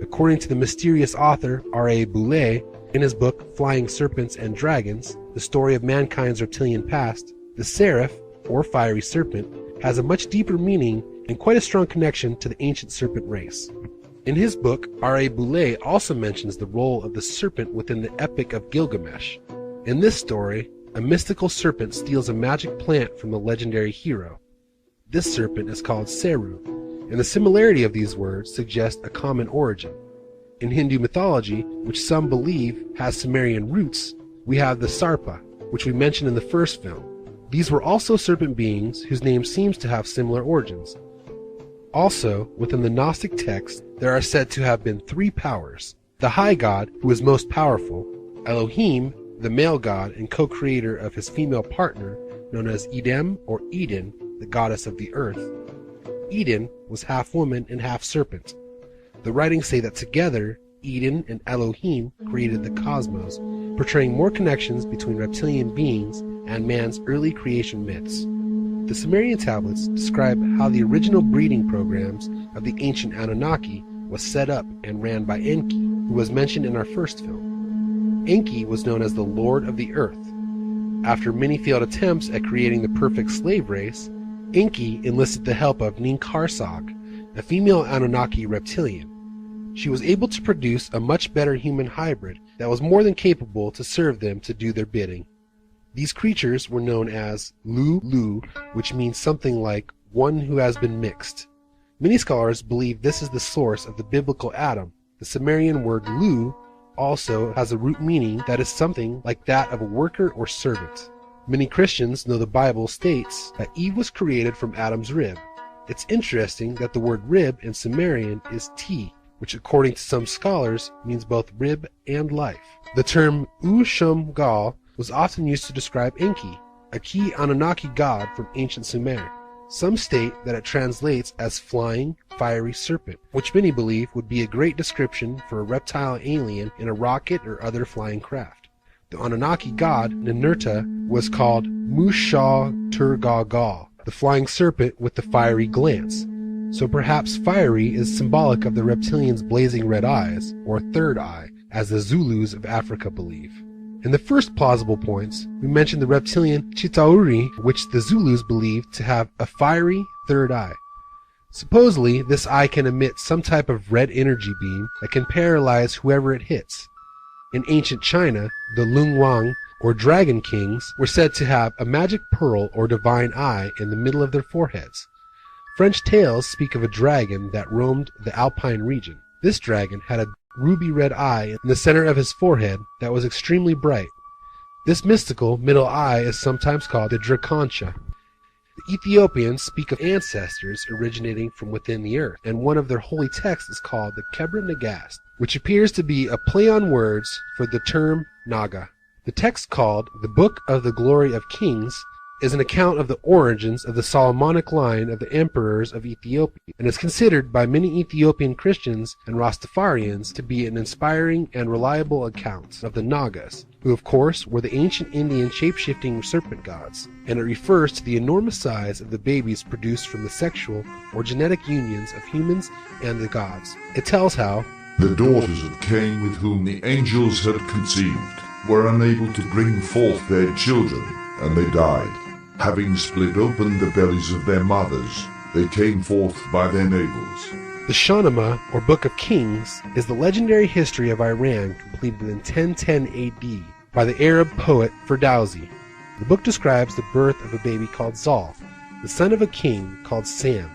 According to the mysterious author R.A. Boulay, in his book Flying Serpents and Dragons, the story of mankind's reptilian past, the seraph, or fiery serpent, has a much deeper meaning and quite a strong connection to the ancient serpent race. In his book, R.A. Boulay also mentions the role of the serpent within the Epic of Gilgamesh. In this story, a mystical serpent steals a magic plant from the legendary hero. This serpent is called Seru, and the similarity of these words suggests a common origin. In Hindu mythology, which some believe has Sumerian roots, we have the Sarpa, which we mentioned in the first film. These were also serpent beings whose name seems to have similar origins. Also, within the Gnostic text, there are said to have been three powers: the high god, who is most powerful; Elohim, the male god and co-creator of his female partner, known as Edem or Eden, the goddess of the earth. Eden was half woman and half serpent. The writings say that together, Eden and Elohim created the cosmos, portraying more connections between reptilian beings and man's early creation myths. The Sumerian tablets describe how the original breeding programs of the ancient Anunnaki was set up and ran by Enki, who was mentioned in our first film. Enki was known as the Lord of the Earth. After many failed attempts at creating the perfect slave race, Enki enlisted the help of Nin-Karsag, a female Anunnaki reptilian. She was able to produce a much better human hybrid that was more than capable to serve them to do their bidding. These creatures were known as Lu, which means something like one who has been mixed. Many scholars believe this is the source of the biblical Adam. The Sumerian word Lu also has a root meaning that is something like that of a worker or servant. Many Christians know the Bible states that Eve was created from Adam's rib. It's interesting that the word rib in Sumerian is ti, which according to some scholars means both rib and life. The term Ushum-Gal was often used to describe Enki, a key Anunnaki god from ancient Sumer. Some state that it translates as flying, fiery serpent, which many believe would be a great description for a reptile alien in a rocket or other flying craft. The Anunnaki god, Ninurta, was called Musha-Turgagal, the flying serpent with the fiery glance. So perhaps fiery is symbolic of the reptilian's blazing red eyes, or third eye, as the Zulus of Africa believe. In the first plausible points, we mentioned the reptilian Chitauri, which the Zulus believe to have a fiery third eye. Supposedly, this eye can emit some type of red energy beam that can paralyze whoever it hits. In ancient China, the Lungwang, or dragon kings, were said to have a magic pearl or divine eye in the middle of their foreheads. French tales speak of a dragon that roamed the Alpine region. This dragon had a ruby red eye in the center of his forehead that was extremely bright. This mystical middle eye is sometimes called the Draconcha. The Ethiopians speak of ancestors originating from within the earth, and one of their holy texts is called the Kebra Nagast, which appears to be a play on words for the term Naga. The text called the Book of the Glory of Kings is an account of the origins of the Solomonic line of the emperors of Ethiopia, and is considered by many Ethiopian Christians and Rastafarians to be an inspiring and reliable account of the Nagas, who of course were the ancient Indian shape-shifting serpent gods, and it refers to the enormous size of the babies produced from the sexual or genetic unions of humans and the gods. It tells how the daughters of Cain with whom the angels had conceived were unable to bring forth their children, and they died. Having split open the bellies of their mothers, they came forth by their navels. The Shahnameh, or Book of Kings, is the legendary history of Iran completed in 1010 AD by the Arab poet Ferdowsi. The book describes the birth of a baby called Zal, the son of a king called Sam.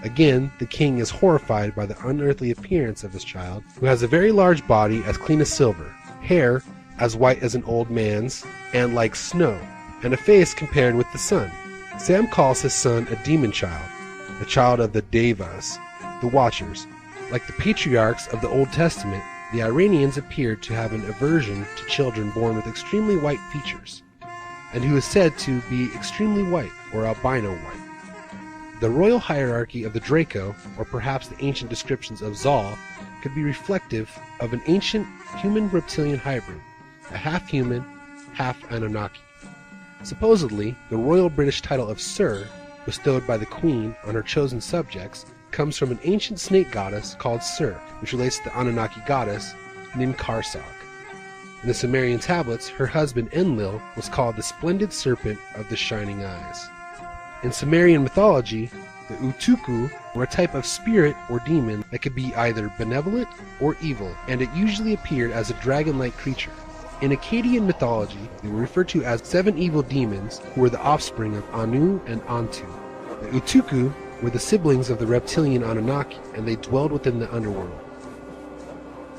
Again, the king is horrified by the unearthly appearance of his child, who has a very large body as clean as silver, hair as white as an old man's, and like snow, and a face compared with the sun. Sam calls his son a demon child, the child of the Devas, the Watchers. Like the patriarchs of the Old Testament, the Iranians appeared to have an aversion to children born with extremely white features, and who is said to be extremely white, or albino white. The royal hierarchy of the Draco, or perhaps the ancient descriptions of Zal, could be reflective of an ancient human-reptilian hybrid, a half-human, half-Anunnaki. Supposedly, the royal British title of Sir, bestowed by the Queen on her chosen subjects, comes from an ancient snake goddess called Sur, which relates to the Anunnaki goddess Ninkarsag. In the Sumerian tablets, her husband Enlil was called the splendid serpent of the shining eyes. In Sumerian mythology, the Utuku were a type of spirit or demon that could be either benevolent or evil, and it usually appeared as a dragon-like creature. In Akkadian mythology, they were referred to as 7 evil demons who were the offspring of Anu and Antu. The Utuku were the siblings of the reptilian Anunnaki, and they dwelled within the underworld.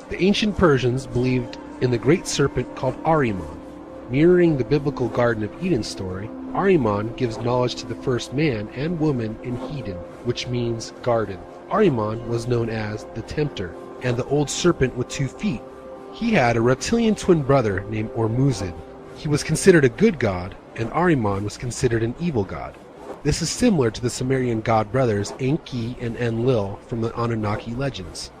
The ancient Persians believed in the great serpent called Ahriman. Mirroring the biblical Garden of Eden story, Ahriman gives knowledge to the first man and woman in Eden, which means garden. Ahriman was known as the Tempter, and the old serpent with 2 feet. He had a reptilian twin brother named Ormuzid. He was considered a good god, and Ahriman was considered an evil god. This is similar to the Sumerian god brothers Enki and Enlil from the Anunnaki legends.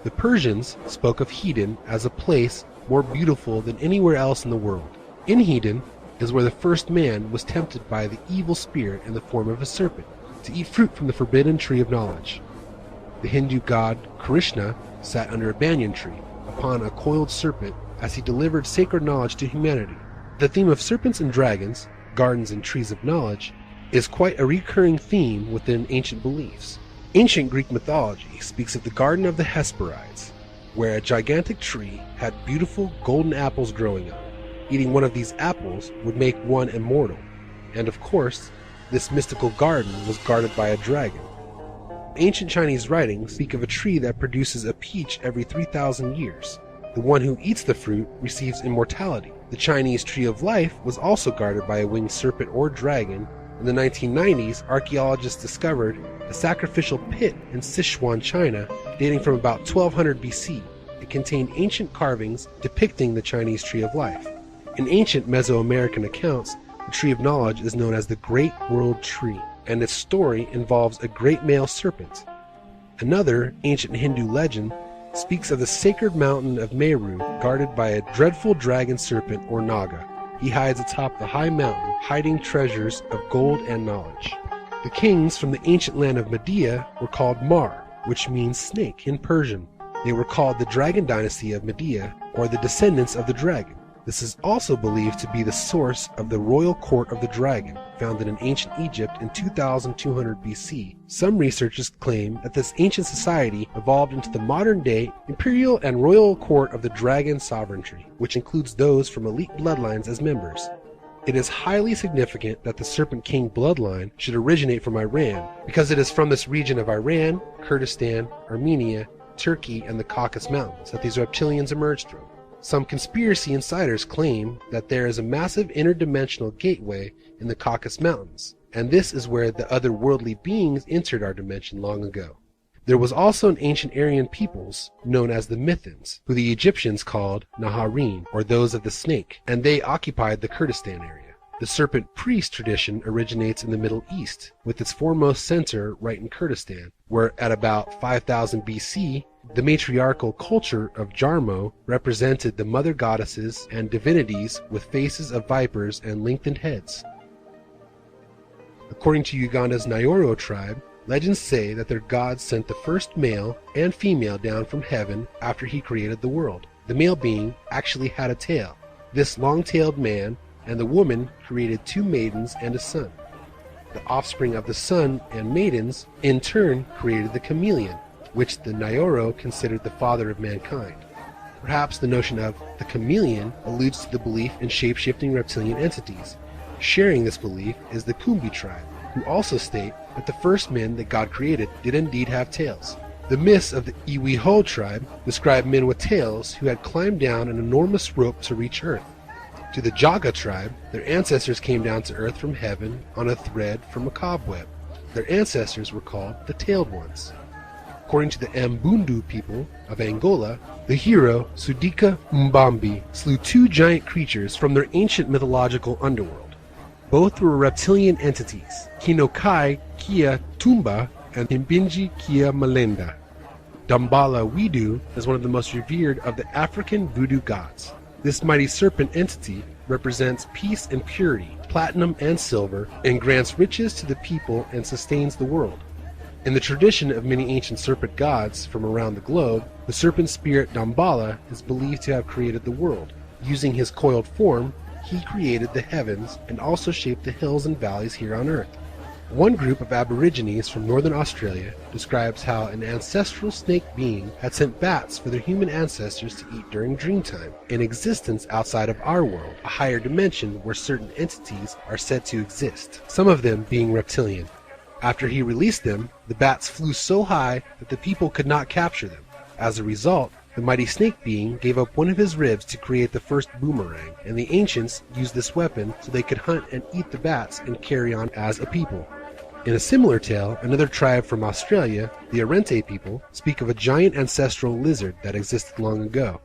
The Persians spoke of Eden as a place more beautiful than anywhere else in the world. In Eden is where the first man was tempted by the evil spirit in the form of a serpent to eat fruit from the forbidden tree of knowledge. The Hindu god Krishna sat under a banyan tree upon a coiled serpent as he delivered sacred knowledge to humanity. The theme of serpents and dragons, gardens and trees of knowledge, is quite a recurring theme within ancient beliefs. Ancient Greek mythology speaks of the Garden of the Hesperides, where a gigantic tree had beautiful golden apples growing on. Eating one of these apples would make one immortal, and of course, this mystical garden was guarded by a dragon. Ancient Chinese writings speak of a tree that produces a peach every 3,000 years. The one who eats the fruit receives immortality. The Chinese Tree of Life was also guarded by a winged serpent or dragon. In the 1990s, archaeologists discovered a sacrificial pit in Sichuan, China, dating from about 1200 BC. It contained ancient carvings depicting the Chinese Tree of Life. In ancient Mesoamerican accounts, the Tree of Knowledge is known as the Great World Tree, and its story involves a great male serpent. Another ancient Hindu legend speaks of the sacred mountain of Meru, guarded by a dreadful dragon serpent or Naga. He hides atop the high mountain, hiding treasures of gold and knowledge. The kings from the ancient land of Media were called Mar, which means snake in Persian. They were called the Dragon Dynasty of Media, or the descendants of the dragon. This is also believed to be the source of the royal court of the dragon, founded in ancient Egypt in 2200 BC. Some researchers claim that this ancient society evolved into the modern-day imperial and royal court of the dragon sovereignty, which includes those from elite bloodlines as members. It is highly significant that the Serpent King bloodline should originate from Iran, because it is from this region of Iran, Kurdistan, Armenia, Turkey, and the Caucasus Mountains that these reptilians emerged from. Some conspiracy insiders claim that there is a massive interdimensional gateway in the Caucasus Mountains, and this is where the otherworldly beings entered our dimension long ago. There was also an ancient Aryan peoples known as the Mithans, who the Egyptians called Naharin, or those of the snake, and they occupied the Kurdistan area. The serpent priest tradition originates in the Middle East, with its foremost center right in Kurdistan, where at about 5000 BC, the matriarchal culture of Jarmo represented the mother goddesses and divinities with faces of vipers and lengthened heads. According to Uganda's Nyoro tribe, legends say that their god sent the first male and female down from heaven after he created the world. The male being actually had a tail. This long-tailed man and the woman created 2 maidens and a son. The offspring of the son and maidens in turn created the chameleon, which the Nyoro considered the father of mankind. Perhaps the notion of the chameleon alludes to the belief in shape-shifting reptilian entities. Sharing this belief is the Kumbi tribe, who also state that the first men that God created did indeed have tails. The myths of the Iwiho tribe describe men with tails who had climbed down an enormous rope to reach Earth. To the Jaga tribe, their ancestors came down to Earth from heaven on a thread from a cobweb. Their ancestors were called the Tailed Ones. According to the Mbundu people of Angola, the hero Sudika Mbambi slew 2 giant creatures from their ancient mythological underworld. Both were reptilian entities, Kinokai Kia Tumba and Himbinji Kia Malenda. Dambala Widu is one of the most revered of the African voodoo gods. This mighty serpent entity represents peace and purity, platinum and silver, and grants riches to the people and sustains the world. In the tradition of many ancient serpent gods from around the globe, the serpent spirit Damballa is believed to have created the world. Using his coiled form, he created the heavens and also shaped the hills and valleys here on Earth. One group of Aborigines from northern Australia describes how an ancestral snake being had sent bats for their human ancestors to eat during dreamtime, an existence outside of our world, a higher dimension where certain entities are said to exist, some of them being reptilian. After he released them, the bats flew so high that the people could not capture them. As a result, the mighty snake being gave up one of his ribs to create the first boomerang, and the ancients used this weapon so they could hunt and eat the bats and carry on as a people. In a similar tale, another tribe from Australia, the Arente people, speak of a giant ancestral lizard that existed long ago.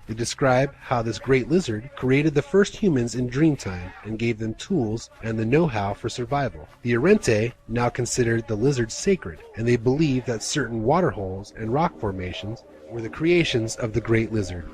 They describe how this great lizard created the first humans in Dreamtime and gave them tools and the know-how for survival. The Arente now considered the lizard sacred, and they believe that certain waterholes and rock formations were the creations of the great lizard.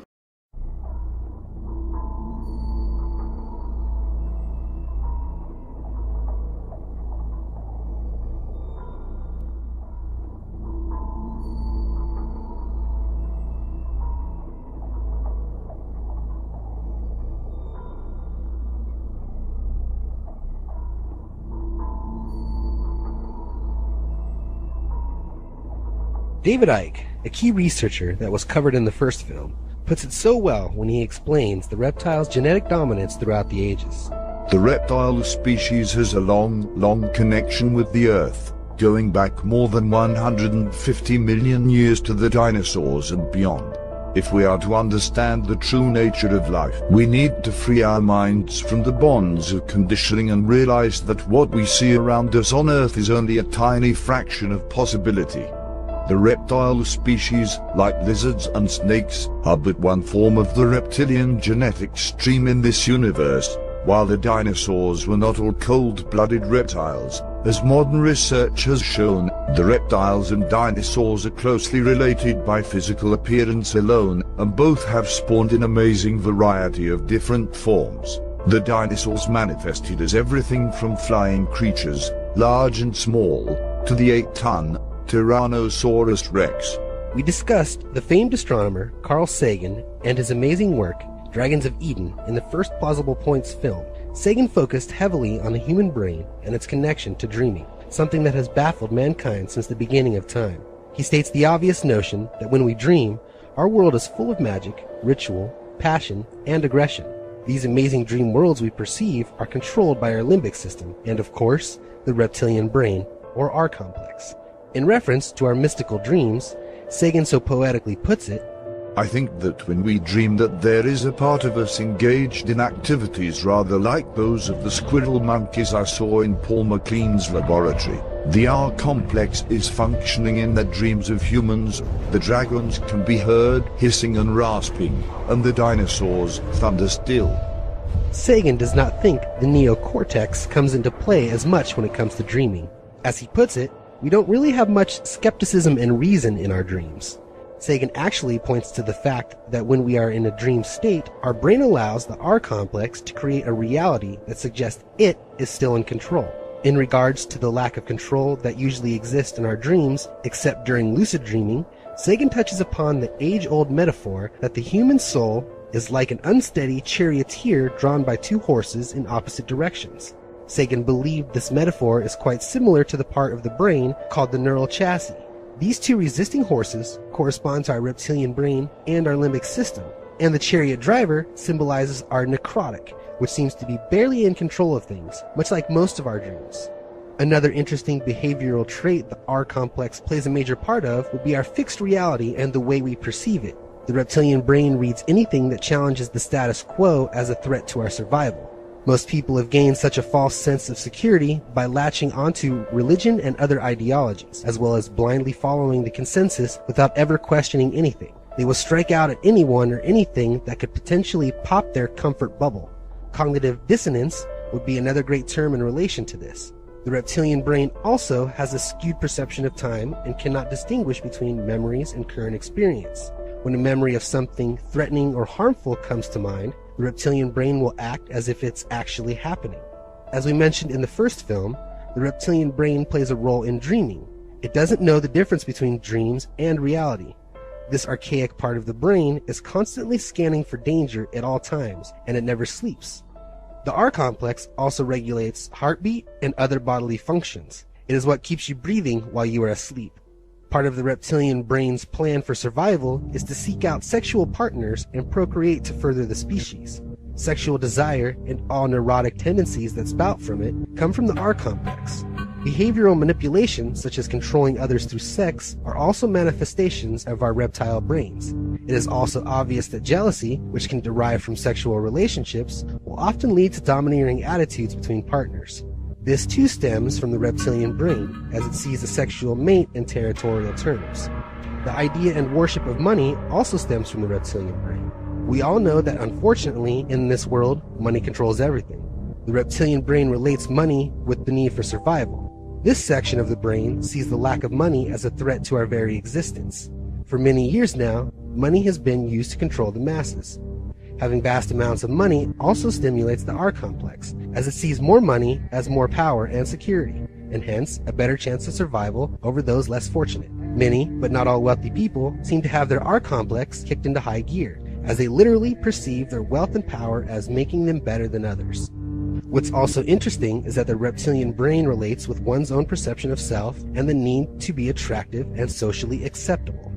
David Icke, a key researcher that was covered in the first film, puts it so well when he explains the reptile's genetic dominance throughout the ages. The reptile species has a long connection with the Earth, going back more than 150 million years to the dinosaurs and beyond. If we are to understand the true nature of life, we need to free our minds from the bonds of conditioning and realize that what we see around us on Earth is only a tiny fraction of possibility. The reptile species, like lizards and snakes, are but one form of the reptilian genetic stream in this universe, while the dinosaurs were not all cold-blooded reptiles. As modern research has shown, the reptiles and dinosaurs are closely related by physical appearance alone, and both have spawned an amazing variety of different forms. The dinosaurs manifested as everything from flying creatures, large and small, to the 8-ton Tyrannosaurus rex. We discussed the famed astronomer Carl Sagan and his amazing work, Dragons of Eden, in the first Plausible Points film. Sagan focused heavily on the human brain and its connection to dreaming, something that has baffled mankind since the beginning of time. He states the obvious notion that when we dream, our world is full of magic, ritual, passion, and aggression. These amazing dream worlds we perceive are controlled by our limbic system and, of course, the reptilian brain, or R complex. In reference to our mystical dreams, Sagan so poetically puts it, I think that when we dream that there is a part of us engaged in activities rather like those of the squirrel monkeys I saw in Paul MacLean's laboratory. The R complex is functioning in the dreams of humans, the dragons can be heard hissing and rasping, and the dinosaurs thunder still. Sagan does not think the neocortex comes into play as much when it comes to dreaming. As he puts it, we don't really have much skepticism and reason in our dreams. Sagan actually points to the fact that when we are in a dream state, our brain allows the R complex to create a reality that suggests it is still in control. In regards to the lack of control that usually exists in our dreams, except during lucid dreaming, Sagan touches upon the age-old metaphor that the human soul is like an unsteady charioteer drawn by two horses in opposite directions. Sagan believed this metaphor is quite similar to the part of the brain called the neural chassis. These two resisting horses correspond to our reptilian brain and our limbic system, and the chariot driver symbolizes our necrotic, which seems to be barely in control of things, much like most of our dreams. Another interesting behavioral trait the R complex plays a major part of would be our fixed reality and the way we perceive it. The reptilian brain reads anything that challenges the status quo as a threat to our survival. Most people have gained such a false sense of security by latching onto religion and other ideologies, as well as blindly following the consensus without ever questioning anything. They will strike out at anyone or anything that could potentially pop their comfort bubble. Cognitive dissonance would be another great term in relation to this. The reptilian brain also has a skewed perception of time and cannot distinguish between memories and current experience. When a memory of something threatening or harmful comes to mind, the reptilian brain will act as if it's actually happening. As we mentioned in the first film, the reptilian brain plays a role in dreaming. It doesn't know the difference between dreams and reality. This archaic part of the brain is constantly scanning for danger at all times, and it never sleeps. The R complex also regulates heartbeat and other bodily functions. It is what keeps you breathing while you are asleep. Part of the reptilian brain's plan for survival is to seek out sexual partners and procreate to further the species. Sexual desire and all neurotic tendencies that spout from it come from the R complex. Behavioral manipulation, such as controlling others through sex, are also manifestations of our reptile brains. It is also obvious that jealousy, which can derive from sexual relationships, will often lead to domineering attitudes between partners. This too stems from the reptilian brain, as it sees a sexual mate in territorial terms. The idea and worship of money also stems from the reptilian brain. We all know that unfortunately, in this world, money controls everything. The reptilian brain relates money with the need for survival. This section of the brain sees the lack of money as a threat to our very existence. For many years now, money has been used to control the masses. Having vast amounts of money also stimulates the R complex, as it sees more money as more power and security, and hence a better chance of survival over those less fortunate. Many, but not all wealthy people, seem to have their R complex kicked into high gear, as they literally perceive their wealth and power as making them better than others. What's also interesting is that the reptilian brain relates with one's own perception of self and the need to be attractive and socially acceptable.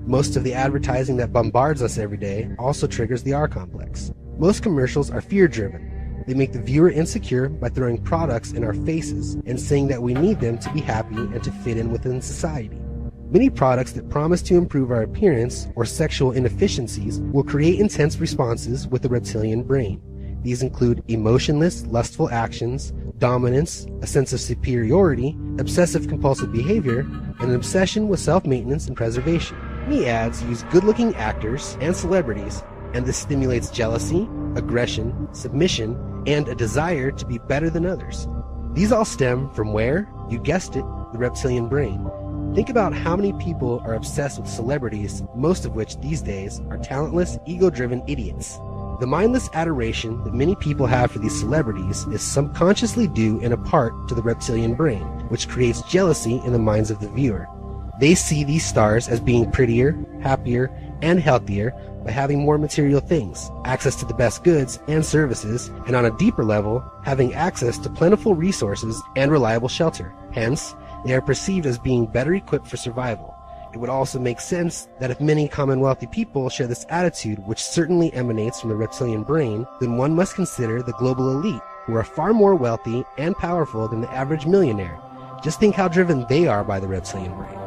Most of the advertising that bombards us every day also triggers the R complex. Most commercials are fear-driven. They make the viewer insecure by throwing products in our faces and saying that we need them to be happy and to fit in within society. Many products that promise to improve our appearance or sexual inefficiencies will create intense responses with the reptilian brain. These include emotionless, lustful actions, dominance, a sense of superiority, obsessive-compulsive behavior, and an obsession with self-maintenance and preservation. Many ads use good-looking actors and celebrities, and this stimulates jealousy, aggression, submission, and a desire to be better than others. These all stem from where? You guessed it, the reptilian brain. Think about how many people are obsessed with celebrities, most of which these days are talentless, ego-driven idiots. The mindless adoration that many people have for these celebrities is subconsciously due in a part to the reptilian brain, which creates jealousy in the minds of the viewer. They see these stars as being prettier, happier, and healthier by having more material things, access to the best goods and services, and on a deeper level, having access to plentiful resources and reliable shelter. Hence, they are perceived as being better equipped for survival. It would also make sense that if many common wealthy people share this attitude, which certainly emanates from the reptilian brain, then one must consider the global elite, who are far more wealthy and powerful than the average millionaire. Just think how driven they are by the reptilian brain.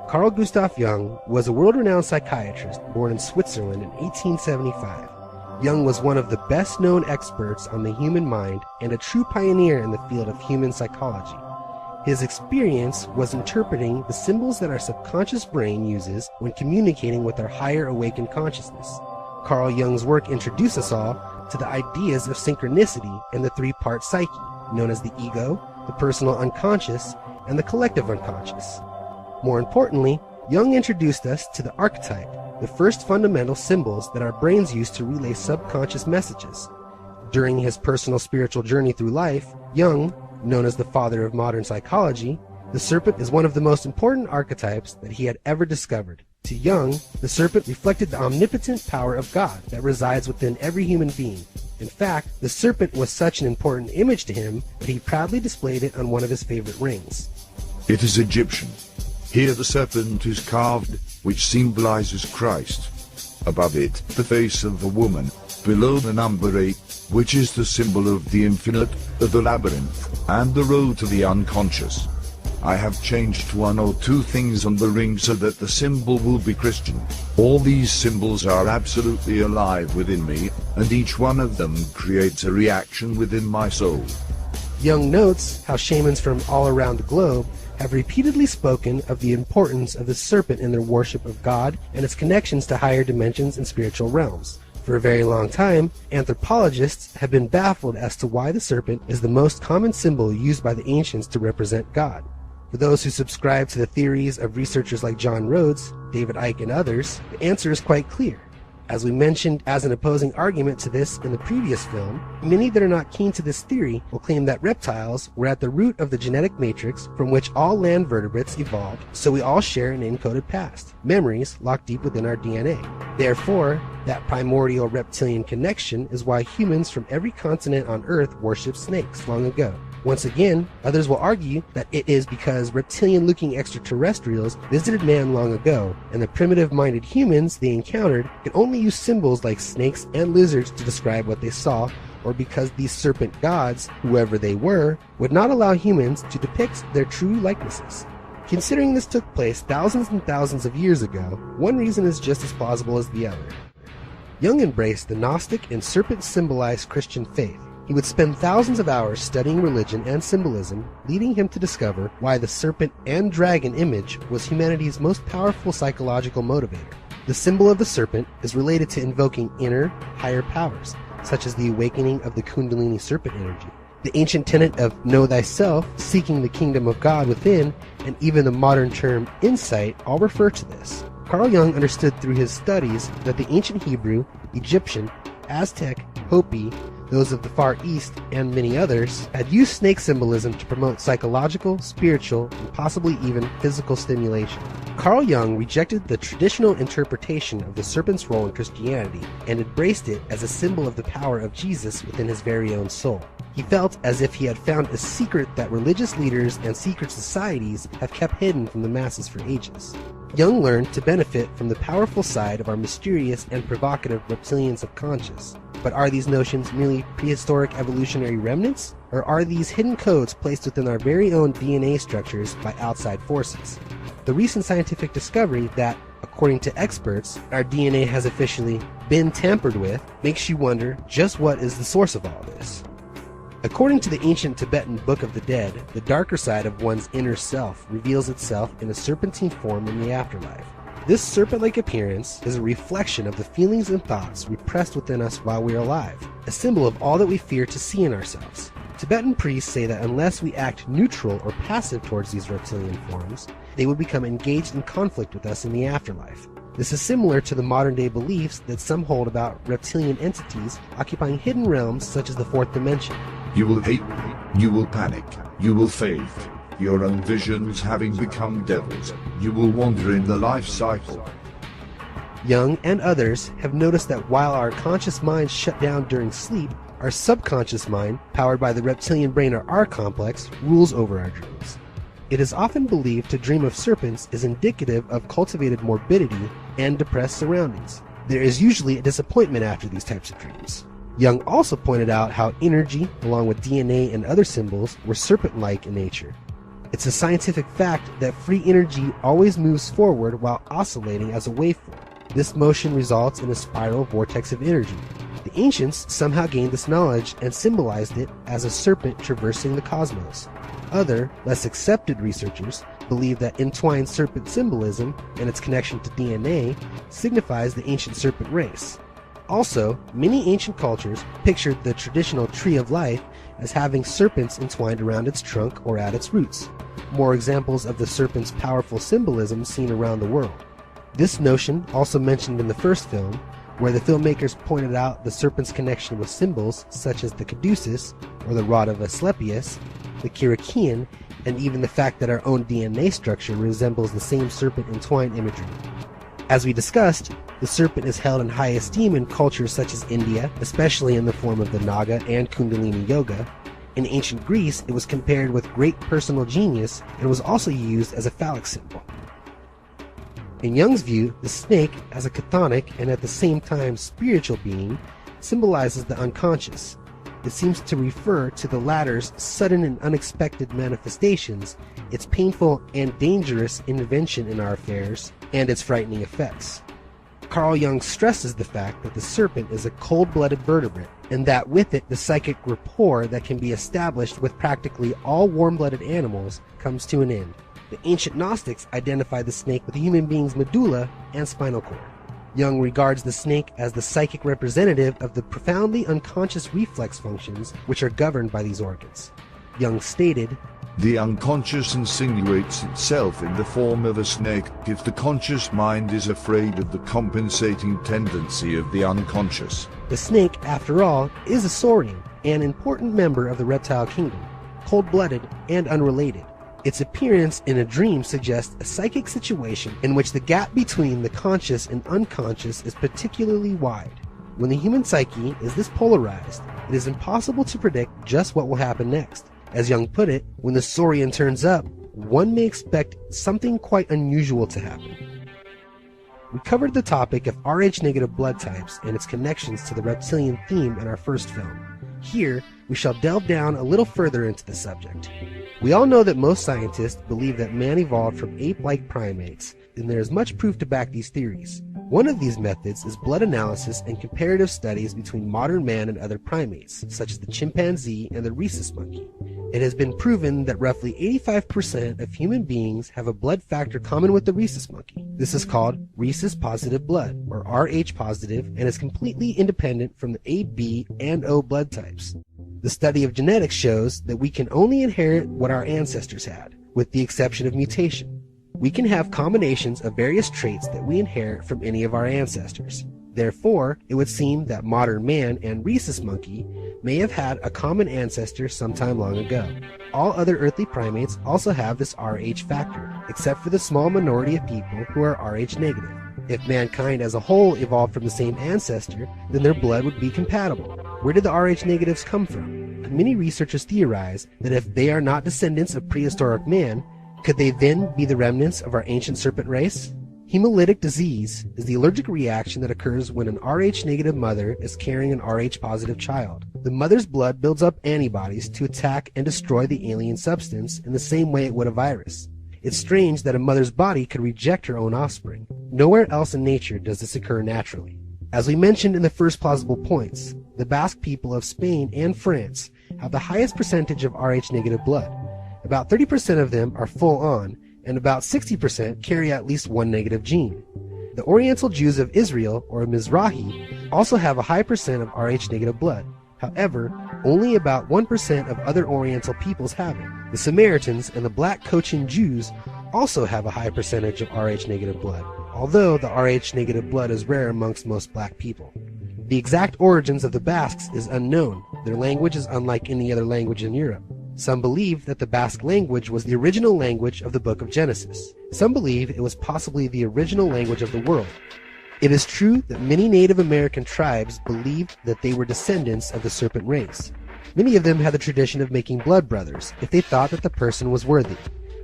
Carl Gustav Jung was a world-renowned psychiatrist born in Switzerland in 1875. Jung was one of the best-known experts on the human mind and a true pioneer in the field of human psychology. His experience was interpreting the symbols that our subconscious brain uses when communicating with our higher awakened consciousness. Carl Jung's work introduced us all to the ideas of synchronicity and the three-part psyche, known as the ego, the personal unconscious, and the collective unconscious. More importantly, Jung introduced us to the archetype, the first fundamental symbols that our brains use to relay subconscious messages. During his personal spiritual journey through life, Jung, known as the father of modern psychology, the serpent is one of the most important archetypes that he had ever discovered. To Jung, the serpent reflected the omnipotent power of God that resides within every human being. In fact, the serpent was such an important image to him that he proudly displayed it on one of his favorite rings. It is Egyptian. Here the serpent is carved, which symbolizes Christ. Above it, the face of a woman. Below the number 8, which is the symbol of the infinite, the labyrinth, and the road to the unconscious. I have changed one or two things on the ring so that the symbol will be Christian. All these symbols are absolutely alive within me, and each one of them creates a reaction within my soul. Jung notes how shamans from all around the globe have repeatedly spoken of the importance of the serpent in their worship of God and its connections to higher dimensions and spiritual realms. For a very long time, anthropologists have been baffled as to why the serpent is the most common symbol used by the ancients to represent God. For those who subscribe to the theories of researchers like John Rhodes, David Icke, and others, the answer is quite clear. As we mentioned as an opposing argument to this in the previous film, many that are not keen to this theory will claim that reptiles were at the root of the genetic matrix from which all land vertebrates evolved, so we all share an encoded past, memories locked deep within our DNA. Therefore, that primordial reptilian connection is why humans from every continent on Earth worshipped snakes long ago. Once again, others will argue that it is because reptilian-looking extraterrestrials visited man long ago, and the primitive-minded humans they encountered could only use symbols like snakes and lizards to describe what they saw, or because these serpent gods, whoever they were, would not allow humans to depict their true likenesses. Considering this took place thousands and thousands of years ago, one reason is just as plausible as the other. Jung embraced the Gnostic and serpent-symbolized Christian faith. He would spend thousands of hours studying religion and symbolism, leading him to discover why the serpent and dragon image was humanity's most powerful psychological motivator. The symbol of the serpent is related to invoking inner, higher powers, such as the awakening of the Kundalini serpent energy. The ancient tenet of know thyself, seeking the kingdom of God within, and even the modern term insight all refer to this. Carl Jung understood through his studies that the ancient Hebrew, Egyptian, Aztec, Hopi, those of the Far East, and many others, had used snake symbolism to promote psychological, spiritual, and possibly even physical stimulation. Carl Jung rejected the traditional interpretation of the serpent's role in Christianity and embraced it as a symbol of the power of Jesus within his very own soul. He felt as if he had found a secret that religious leaders and secret societies have kept hidden from the masses for ages. Jung learned to benefit from the powerful side of our mysterious and provocative reptilian subconscious. But are these notions merely prehistoric evolutionary remnants? Or are these hidden codes placed within our very own DNA structures by outside forces? The recent scientific discovery that, according to experts, our DNA has officially been tampered with makes you wonder just what is the source of all this. According to the ancient Tibetan Book of the Dead, the darker side of one's inner self reveals itself in a serpentine form in the afterlife. This serpent-like appearance is a reflection of the feelings and thoughts repressed within us while we are alive, a symbol of all that we fear to see in ourselves. Tibetan priests say that unless we act neutral or passive towards these reptilian forms, they would become engaged in conflict with us in the afterlife. This is similar to the modern-day beliefs that some hold about reptilian entities occupying hidden realms such as the fourth dimension. You will hate me, you will panic, you will fade. Your own visions having become devils, you will wander in the life cycle. Jung and others have noticed that while our conscious minds shut down during sleep, our subconscious mind, powered by the reptilian brain or R complex, rules over our dreams. It is often believed to dream of serpents is indicative of cultivated morbidity and depressed surroundings. There is usually a disappointment after these types of dreams. Jung also pointed out how energy, along with DNA and other symbols, were serpent-like in nature. It's a scientific fact that free energy always moves forward while oscillating as a waveform. This motion results in a spiral vortex of energy. The ancients somehow gained this knowledge and symbolized it as a serpent traversing the cosmos. Other, less accepted researchers believe that entwined serpent symbolism and its connection to DNA signifies the ancient serpent race. Also, many ancient cultures pictured the traditional tree of life as having serpents entwined around its trunk or at its roots. More examples of the serpent's powerful symbolism seen around the world. This notion, also mentioned in the first film, where the filmmakers pointed out the serpent's connection with symbols such as the caduceus, or the rod of Asclepius, the Kirakian, and even the fact that our own DNA structure resembles the same serpent entwined imagery. As we discussed, the serpent is held in high esteem in cultures such as India, especially in the form of the Naga and Kundalini Yoga. In ancient Greece, it was compared with great personal genius and was also used as a phallic symbol. In Jung's view, the snake, as a chthonic and at the same time spiritual being, symbolizes the unconscious. It seems to refer to the latter's sudden and unexpected manifestations, its painful and dangerous intervention in our affairs, and its frightening effects. Carl Jung stresses the fact that the serpent is a cold-blooded vertebrate, and that with it the psychic rapport that can be established with practically all warm-blooded animals comes to an end. The ancient Gnostics identified the snake with the human being's medulla and spinal cord. Jung regards the snake as the psychic representative of the profoundly unconscious reflex functions which are governed by these organs. Jung stated, The unconscious insinuates itself in the form of a snake if the conscious mind is afraid of the compensating tendency of the unconscious. The snake, after all, is a saurian, an important member of the reptile kingdom, cold-blooded and unrelated. Its appearance in a dream suggests a psychic situation in which the gap between the conscious and unconscious is particularly wide. When the human psyche is this polarized, it is impossible to predict just what will happen next. As Jung put it, when the saurian turns up, one may expect something quite unusual to happen. We covered the topic of Rh-negative blood types and its connections to the reptilian theme in our first film. Here, we shall delve down a little further into the subject. We all know that most scientists believe that man evolved from ape-like primates, and there is much proof to back these theories. One of these methods is blood analysis and comparative studies between modern man and other primates, such as the chimpanzee and the rhesus monkey. It has been proven that roughly 85% of human beings have a blood factor common with the rhesus monkey. This is called rhesus-positive blood, or Rh-positive, and is completely independent from the A, B, and O blood types. The study of genetics shows that we can only inherit what our ancestors had, with the exception of mutation. We can have combinations of various traits that we inherit from any of our ancestors. Therefore, it would seem that modern man and rhesus monkey may have had a common ancestor sometime long ago. All other earthly primates also have this Rh factor, except for the small minority of people who are Rh negative. If mankind as a whole evolved from the same ancestor, then their blood would be compatible. Where did the Rh negatives come from? Many researchers theorize that if they are not descendants of prehistoric man, could they then be the remnants of our ancient serpent race? Hemolytic disease is the allergic reaction that occurs when an Rh-negative mother is carrying an Rh-positive child. The mother's blood builds up antibodies to attack and destroy the alien substance in the same way it would a virus. It's strange that a mother's body could reject her own offspring. Nowhere else in nature does this occur naturally. As we mentioned in the first plausible points, the Basque people of Spain and France have the highest percentage of Rh-negative blood. About 30% of them are full-on, and about 60% carry at least one negative gene. The Oriental Jews of Israel, or Mizrahi, also have a high percent of Rh-negative blood. However, only about 1% of other Oriental peoples have it. The Samaritans and the Black Cochin Jews also have a high percentage of Rh-negative blood, although the Rh-negative blood is rare amongst most black people. The exact origins of the Basques is unknown. Their language is unlike any other language in Europe. Some believe that the Basque language was the original language of the Book of Genesis. Some believe it was possibly the original language of the world. It is true that many Native American tribes believed that they were descendants of the serpent race. Many of them had the tradition of making blood brothers if they thought that the person was worthy.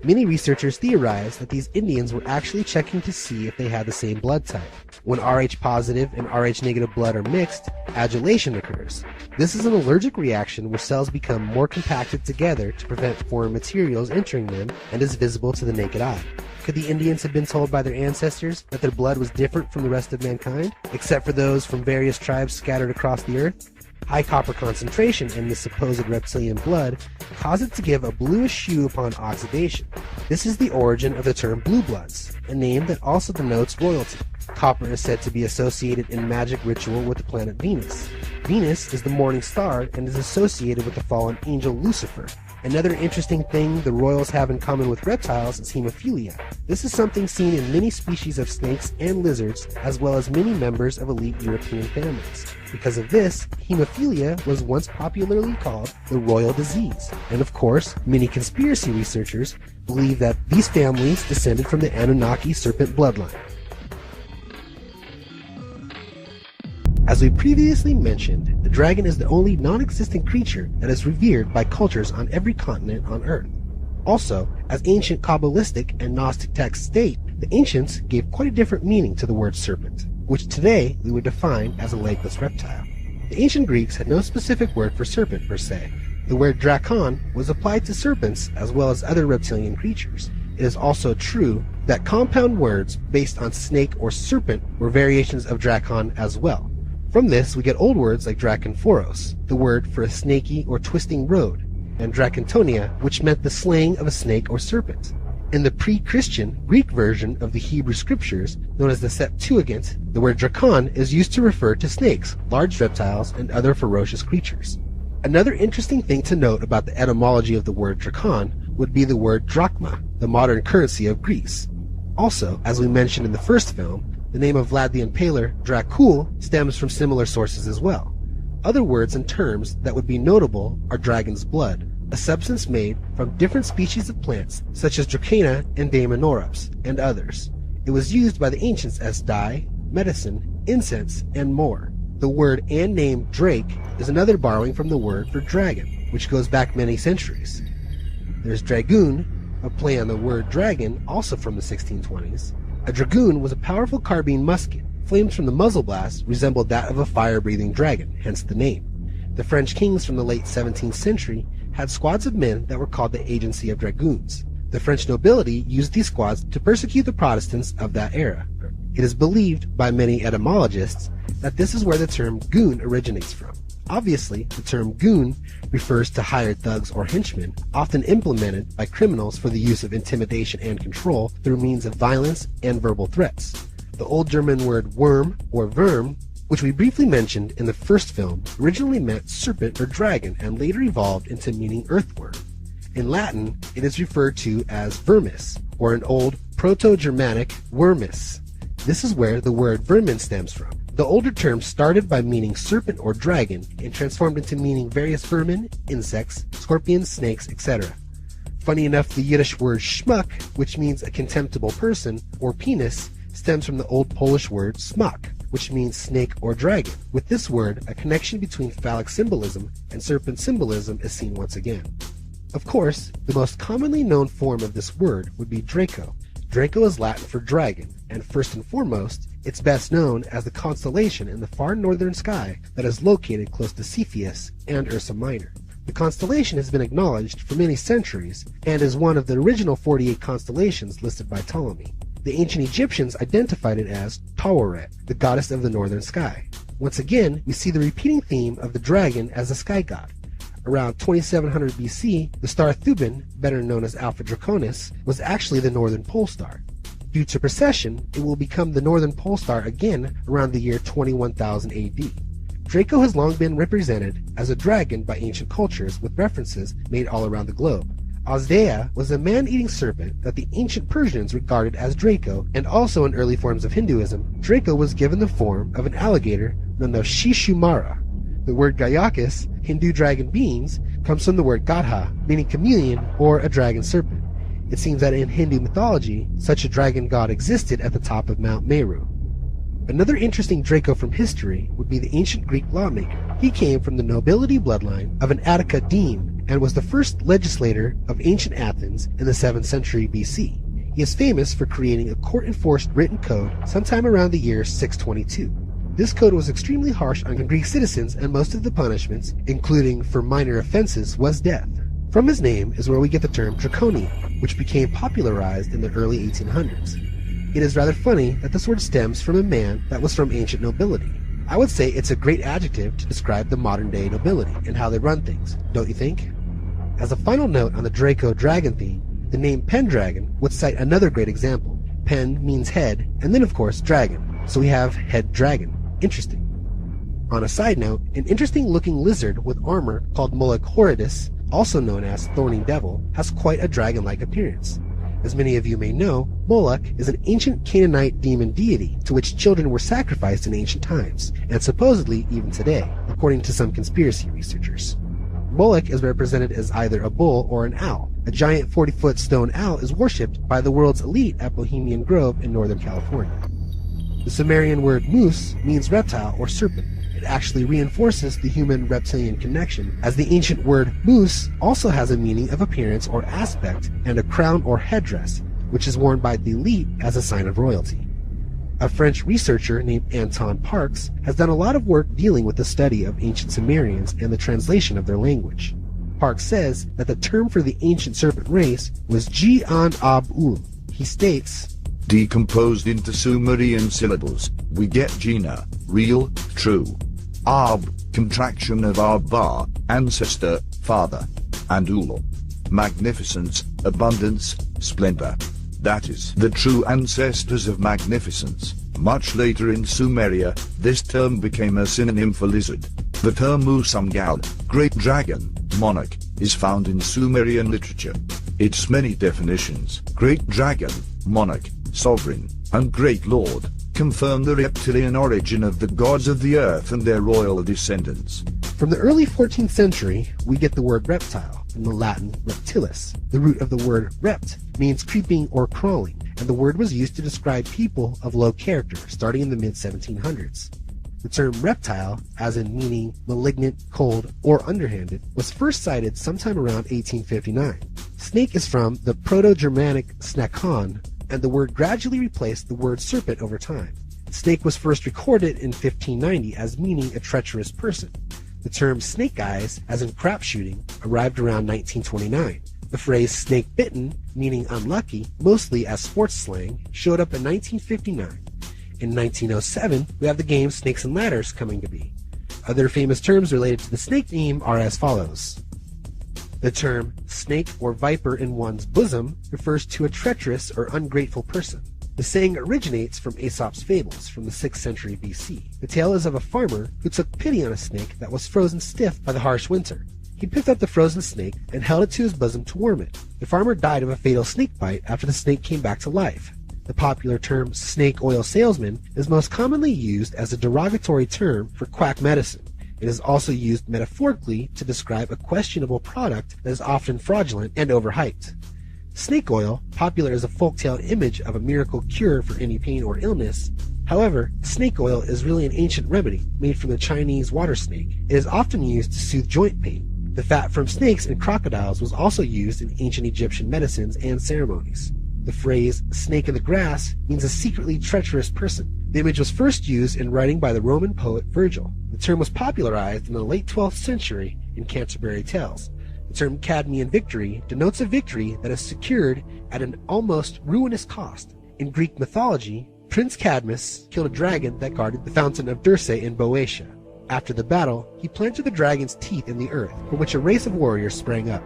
Many researchers theorize that these Indians were actually checking to see if they had the same blood type. When Rh-positive and Rh-negative blood are mixed, adulation occurs. This is an allergic reaction where cells become more compacted together to prevent foreign materials entering them and is visible to the naked eye. Could the Indians have been told by their ancestors that their blood was different from the rest of mankind, except for those from various tribes scattered across the earth? High copper concentration in the supposed reptilian blood cause it to give a bluish hue upon oxidation. This is the origin of the term blue bloods, a name that also denotes royalty. Copper is said to be associated in magic ritual with the planet Venus. Venus is the morning star and is associated with the fallen angel Lucifer. Another interesting thing the royals have in common with reptiles is hemophilia. This is something seen in many species of snakes and lizards, as well as many members of elite European families. Because of this, hemophilia was once popularly called the royal disease. And of course, many conspiracy researchers believe that these families descended from the Anunnaki serpent bloodline. As we previously mentioned, the dragon is the only non-existent creature that is revered by cultures on every continent on Earth. Also, as ancient Kabbalistic and Gnostic texts state, the ancients gave quite a different meaning to the word serpent, which today we would define as a legless reptile. The ancient Greeks had no specific word for serpent per se. The word drakon was applied to serpents as well as other reptilian creatures. It is also true that compound words based on snake or serpent were variations of drakon as well. From this, we get old words like drakonphoros, the word for a snaky or twisting road, and drakontonia, which meant the slaying of a snake or serpent. In the pre-Christian Greek version of the Hebrew Scriptures, known as the Septuagint, the word drakon is used to refer to snakes, large reptiles, and other ferocious creatures. Another interesting thing to note about the etymology of the word drakon would be the word drachma, the modern currency of Greece. Also, as we mentioned in the first film, the name of Vlad the Impaler, Dracul, stems from similar sources as well. Other words and terms that would be notable are dragon's blood, a substance made from different species of plants such as Dracana and Daemonorops, and others. It was used by the ancients as dye, medicine, incense, and more. The word and name Drake is another borrowing from the word for dragon, which goes back many centuries. There's dragoon, a play on the word dragon, also from the 1620s. A dragoon was a powerful carbine musket. Flames from the muzzle blast resembled that of a fire-breathing dragon, hence the name. The French kings from the late 17th century had squads of men that were called the Agency of Dragoons. The French nobility used these squads to persecute the Protestants of that era. It is believed by many etymologists that this is where the term goon originates from. Obviously, the term goon refers to hired thugs or henchmen, often implemented by criminals for the use of intimidation and control through means of violence and verbal threats. The old German word worm or Wurm, which we briefly mentioned in the first film, originally meant serpent or dragon and later evolved into meaning earthworm. In Latin, it is referred to as vermis, or an old Proto-Germanic wormis. This is where the word vermin stems from. The older term started by meaning serpent or dragon and transformed into meaning various vermin, insects, scorpions, snakes, etc. Funny enough, the Yiddish word schmuck, which means a contemptible person, or penis, stems from the old Polish word smak, which means snake or dragon. With this word, a connection between phallic symbolism and serpent symbolism is seen once again. Of course, the most commonly known form of this word would be Draco. Draco is Latin for dragon, and first and foremost, it's best known as the constellation in the far northern sky that is located close to Cepheus and Ursa Minor. The constellation has been acknowledged for many centuries and is one of the original 48 constellations listed by Ptolemy. The ancient Egyptians identified it as Taweret, the goddess of the northern sky. Once again, we see the repeating theme of the dragon as a sky god. Around 2700 BC, the star Thuban, better known as Alpha Draconis, was actually the northern pole star. Due to precession, it will become the northern pole star again around the year 21,000 AD. Draco has long been represented as a dragon by ancient cultures with references made all around the globe. Azdaea was a man-eating serpent that the ancient Persians regarded as Draco, and also in early forms of Hinduism, Draco was given the form of an alligator known as Shishumara. The word Gayakis, Hindu dragon beings, comes from the word Gadha, meaning chameleon or a dragon serpent. It seems that in Hindu mythology, such a dragon god existed at the top of Mount Meru. Another interesting Draco from history would be the ancient Greek lawmaker. He came from the nobility bloodline of an Attica deme and was the first legislator of ancient Athens in the 7th century BC. He is famous for creating a court-enforced written code sometime around the year 622. This code was extremely harsh on Greek citizens, and most of the punishments, including for minor offenses, was death. From his name is where we get the term draconian, which became popularized in the early 1800s. It is rather funny that this word stems from a man that was from ancient nobility. I would say it's a great adjective to describe the modern-day nobility and how they run things, don't you think? As a final note on the Draco dragon theme, the name Pendragon would cite another great example. Pen means head, and then of course dragon, so we have head dragon. Interesting. On a side note, an interesting looking lizard with armor called Moloch Horridus, also known as Thorny Devil, has quite a dragon-like appearance. As many of you may know, Moloch is an ancient Canaanite demon deity to which children were sacrificed in ancient times, and supposedly even today, according to some conspiracy researchers. Moloch is represented as either a bull or an owl. A giant 40-foot stone owl is worshipped by the world's elite at Bohemian Grove in Northern California. The Sumerian word moose means reptile or serpent. It actually reinforces the human-reptilian connection, as the ancient word moose also has a meaning of appearance or aspect and a crown or headdress, which is worn by the elite as a sign of royalty. A French researcher named Anton Parks has done a lot of work dealing with the study of ancient Sumerians and the translation of their language. Parks says that the term for the ancient serpent race was Ji-an-ab-ul. He states, decomposed into Sumerian syllables, we get Gina, real, true. Ab, contraction of Abba, ancestor, father. And Ul, magnificence, abundance, splendor. That is the true ancestors of magnificence. Much later in Sumeria, this term became a synonym for lizard. The term Musamgal, great dragon, monarch, is found in Sumerian literature. Its many definitions, great dragon, monarch, sovereign, and great lord, confirm the reptilian origin of the gods of the earth and their royal descendants. From the early 14th century, we get the word reptile, from the Latin reptilis. The root of the word rept means creeping or crawling, and the word was used to describe people of low character, starting in the mid-1700s. The term reptile, as in meaning malignant, cold, or underhanded, was first cited sometime around 1859. Snake is from the Proto-Germanic snakon, and the word gradually replaced the word serpent over time. Snake was first recorded in 1590 as meaning a treacherous person. The term snake eyes, as in crap shooting, arrived around 1929. The phrase snake bitten, meaning unlucky, mostly as sports slang, showed up in 1959. In 1907, we have the game Snakes and Ladders coming to be. Other famous terms related to the snake theme are as follows. The term snake or viper in one's bosom refers to a treacherous or ungrateful person. The saying originates from Aesop's fables from the 6th century BC. The tale is of a farmer who took pity on a snake that was frozen stiff by the harsh winter. He picked up the frozen snake and held it to his bosom to warm it. The farmer died of a fatal snake bite after the snake came back to life. The popular term snake oil salesman is most commonly used as a derogatory term for quack medicine. It is also used metaphorically to describe a questionable product that is often fraudulent and overhyped. Snake oil, popular as a folktale image of a miracle cure for any pain or illness. However, snake oil is really an ancient remedy made from the Chinese water snake. It is often used to soothe joint pain. The fat from snakes and crocodiles was also used in ancient Egyptian medicines and ceremonies. The phrase snake in the grass means a secretly treacherous person. The image was first used in writing by the Roman poet Virgil. The term was popularized in the late 12th century in Canterbury Tales. The term Cadmean victory denotes a victory that is secured at an almost ruinous cost. In Greek mythology, Prince Cadmus killed a dragon that guarded the fountain of Dirce in Boeotia. After the battle, he planted the dragon's teeth in the earth, from which a race of warriors sprang up.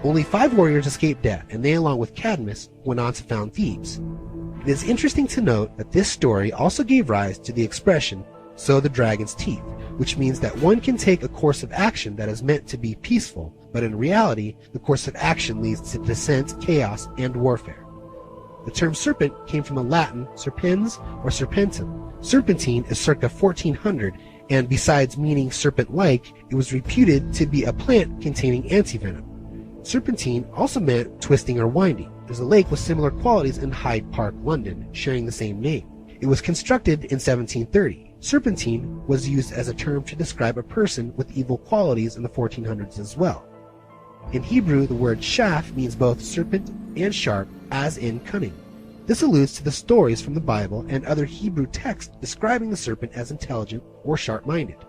Only 5 warriors escaped death, and they, along with Cadmus, went on to found Thebes. It is interesting to note that this story also gave rise to the expression, sow the dragon's teeth, which means that one can take a course of action that is meant to be peaceful, but in reality, the course of action leads to dissent, chaos, and warfare. The term serpent came from the Latin serpens or serpentum. Serpentine is circa 1400, and besides meaning serpent-like, it was reputed to be a plant containing antivenom. Serpentine also meant twisting or winding. There's a lake with similar qualities in Hyde Park, London, sharing the same name. It was constructed in 1730. Serpentine was used as a term to describe a person with evil qualities in the 1400s as well. In Hebrew, the word shaf means both serpent and sharp, as in cunning. This alludes to the stories from the Bible and other Hebrew texts describing the serpent as intelligent or sharp-minded.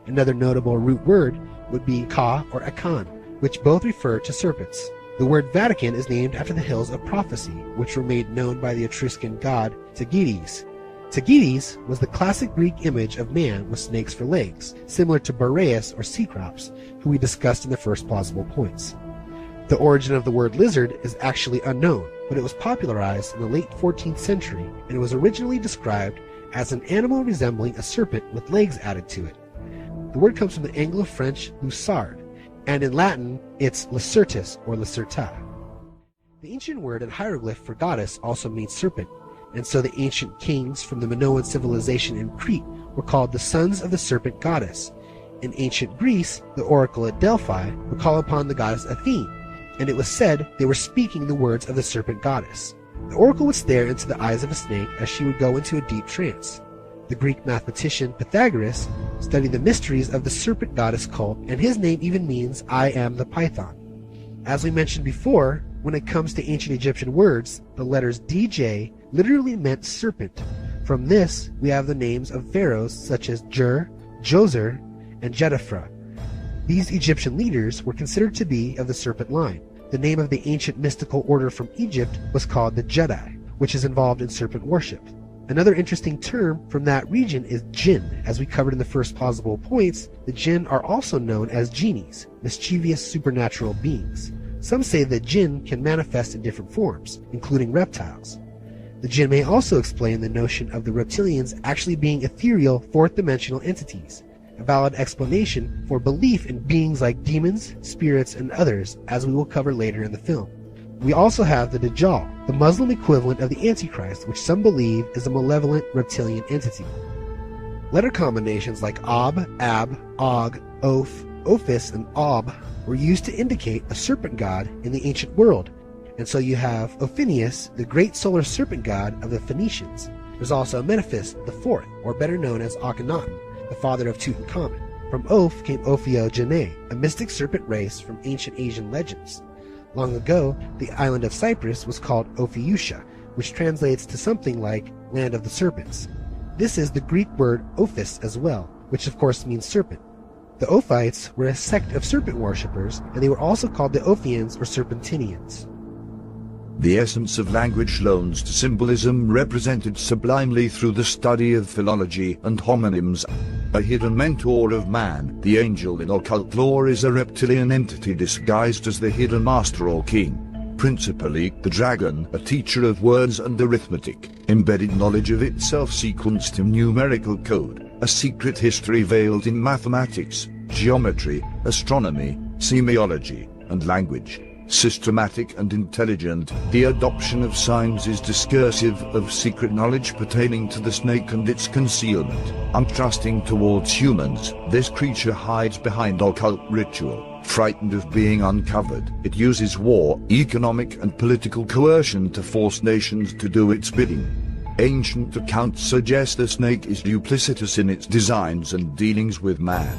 Another notable root word would be ka or akan, which both refer to serpents. The word Vatican is named after the hills of prophecy, which were made known by the Etruscan god Tegides. Tegides was the classic Greek image of man with snakes for legs, similar to Boreas or Cecrops, who we discussed in the first plausible points. The origin of the word lizard is actually unknown, but it was popularized in the late 14th century, and it was originally described as an animal resembling a serpent with legs added to it. The word comes from the Anglo-French lusard, and in Latin, it's lacertus or lacerta. The ancient word and hieroglyph for goddess also means serpent, and so the ancient kings from the Minoan civilization in Crete were called the sons of the serpent goddess. In ancient Greece, the oracle at Delphi would call upon the goddess Athene, and it was said they were speaking the words of the serpent goddess. The oracle would stare into the eyes of a snake as she would go into a deep trance. The Greek mathematician Pythagoras studied the mysteries of the serpent goddess cult, and his name even means I am the python. As we mentioned before, when it comes to ancient Egyptian words, the letters DJ literally meant serpent. From this, we have the names of pharaohs such as Jur, Djoser, and Jedefra. These Egyptian leaders were considered to be of the serpent line. The name of the ancient mystical order from Egypt was called the Jedi, which is involved in serpent worship. Another interesting term from that region is jinn. As we covered in the first plausible points, the jinn are also known as genies, mischievous supernatural beings. Some say that jinn can manifest in different forms, including reptiles. The jinn may also explain the notion of the reptilians actually being ethereal fourth-dimensional entities, a valid explanation for belief in beings like demons, spirits, and others, as we will cover later in the film. We also have the Dajjal, the Muslim equivalent of the Antichrist, which some believe is a malevolent reptilian entity. Letter combinations like Ab, Ab, Og, Oph, Ophis, and Ob were used to indicate a serpent god in the ancient world, and so you have Ophinius, the great solar serpent god of the Phoenicians. There's also Menephis IV, or better known as Akhenaten, the father of Tutankhamun. From Oph came Ophio-Genei, a mystic serpent race from ancient Asian legends. Long ago, the island of Cyprus was called Ophiutia, which translates to something like land of the serpents. This is the Greek word ophis as well, which of course means serpent. The Ophites were a sect of serpent worshippers, and they were also called the Ophians or Serpentinians. The essence of language loans to symbolism represented sublimely through the study of philology and homonyms. A hidden mentor of man, the angel in occult lore is a reptilian entity disguised as the hidden master or king. Principally, the dragon, a teacher of words and arithmetic, embedded knowledge of itself sequenced in numerical code, a secret history veiled in mathematics, geometry, astronomy, semiology, and language. Systematic and intelligent, the adoption of signs is discursive of secret knowledge pertaining to the snake and its concealment. Untrusting towards humans, this creature hides behind occult ritual. Frightened of being uncovered, it uses war, economic and political coercion to force nations to do its bidding. Ancient accounts suggest the snake is duplicitous in its designs and dealings with man.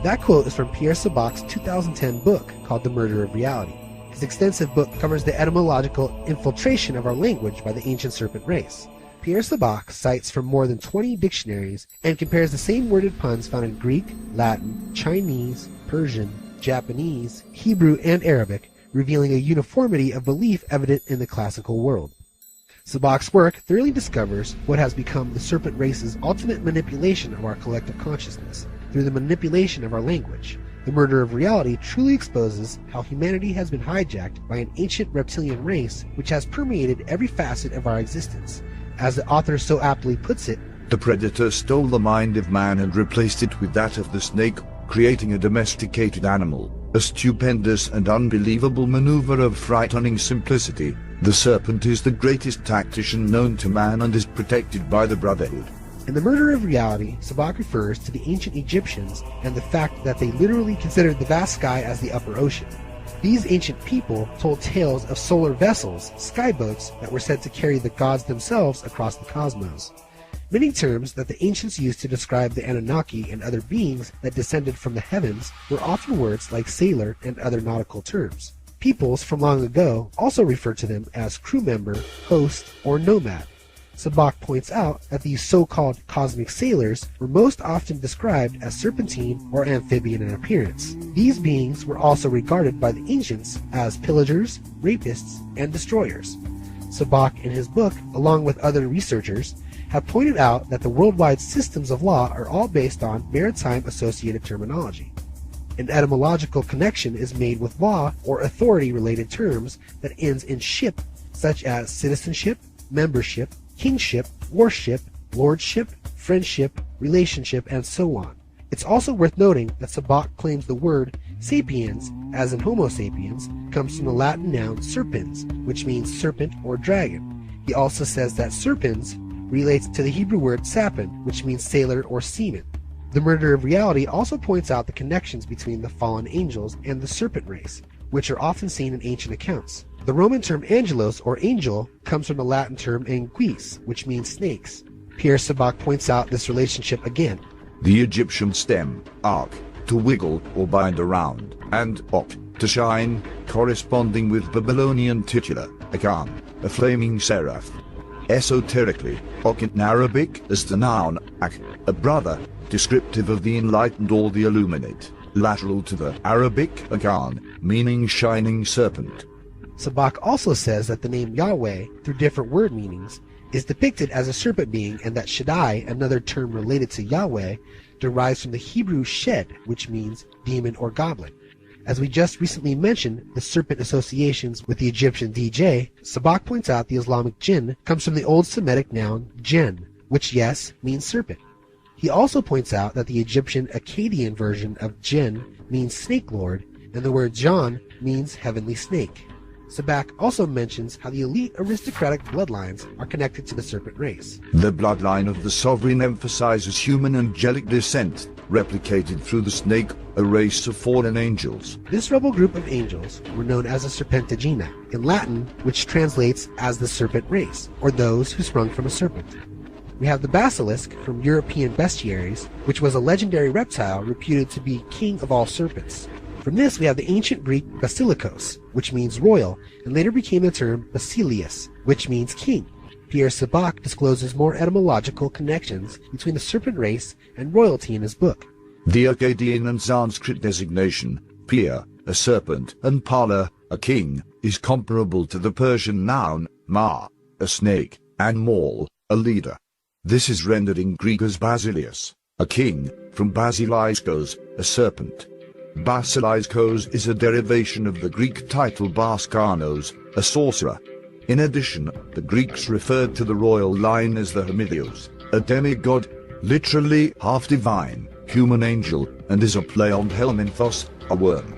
That quote is from Pierre Sabac's 2010 book called The Murder of Reality. His extensive book covers the etymological infiltration of our language by the ancient serpent race. Pierre Sabac cites from more than 20 dictionaries and compares the same worded puns found in Greek, Latin, Chinese, Persian, Japanese, Hebrew, and Arabic, revealing a uniformity of belief evident in the classical world. Sabac's work thoroughly discovers what has become the serpent race's ultimate manipulation of our collective consciousness through the manipulation of our language. The Murder of Reality truly exposes how humanity has been hijacked by an ancient reptilian race which has permeated every facet of our existence. As the author so aptly puts it, the predator stole the mind of man and replaced it with that of the snake, creating a domesticated animal, a stupendous and unbelievable maneuver of frightening simplicity. The serpent is the greatest tactician known to man and is protected by the Brotherhood. In The Murder of Reality, Sabac refers to the ancient Egyptians and the fact that they literally considered the vast sky as the upper ocean. These ancient people told tales of solar vessels, skyboats, that were said to carry the gods themselves across the cosmos. Many terms that the ancients used to describe the Anunnaki and other beings that descended from the heavens were often words like sailor and other nautical terms. Peoples from long ago also referred to them as crew member, host, or nomad. Sabac points out that these so-called cosmic sailors were most often described as serpentine or amphibian in appearance. These beings were also regarded by the ancients as pillagers, rapists, and destroyers. Sabac in his book, along with other researchers, have pointed out that the worldwide systems of law are all based on maritime associated terminology. An etymological connection is made with law or authority-related terms that ends in ship, such as citizenship, membership, kingship, warship, lordship, friendship, relationship, and so on. It's also worth noting that Sabac claims the word sapiens, as in Homo sapiens, comes from the Latin noun serpens, which means serpent or dragon. He also says that serpens relates to the Hebrew word sapin, which means sailor or seaman. The Murder of Reality also points out the connections between the fallen angels and the serpent race, which are often seen in ancient accounts. The Roman term angelos, or angel, comes from the Latin term anguis, which means snakes. Pierre Sabac points out this relationship again. The Egyptian stem, arc, to wiggle or bind around, and ok, to shine, corresponding with Babylonian titular, akan, a flaming seraph. Esoterically, ok in Arabic is the noun, ak, a brother, descriptive of the enlightened or the illuminate, lateral to the Arabic akan, meaning shining serpent. Sabac also says that the name Yahweh, through different word meanings, is depicted as a serpent being, and that Shaddai, another term related to Yahweh, derives from the Hebrew shed, which means demon or goblin. As we just recently mentioned the serpent associations with the Egyptian DJ, Sabac points out the Islamic jinn comes from the old Semitic noun jen, which yes means serpent. He also points out that the Egyptian Akkadian version of jinn means snake lord, and the word John means heavenly snake. Sabak also mentions how the elite aristocratic bloodlines are connected to the serpent race. The bloodline of the sovereign emphasizes human angelic descent, replicated through the snake, a race of fallen angels. This rebel group of angels were known as the Serpentigina, in Latin, which translates as the serpent race, or those who sprung from a serpent. We have the basilisk from European bestiaries, which was a legendary reptile reputed to be king of all serpents. From this we have the ancient Greek basilikos, which means royal, and later became the term basilius, which means king. Pierre Sabak discloses more etymological connections between the serpent race and royalty in his book. The Akkadian and Sanskrit designation, Pir, a serpent, and Pala, a king, is comparable to the Persian noun, Ma, a snake, and Maul, a leader. This is rendered in Greek as Basilius, a king, from Basiliskos, a serpent. Basiliskos is a derivation of the Greek title Baskanos, a sorcerer. In addition, the Greeks referred to the royal line as the Hemidios, a demigod, literally half divine, human angel, and is a play on Helminthos, a worm.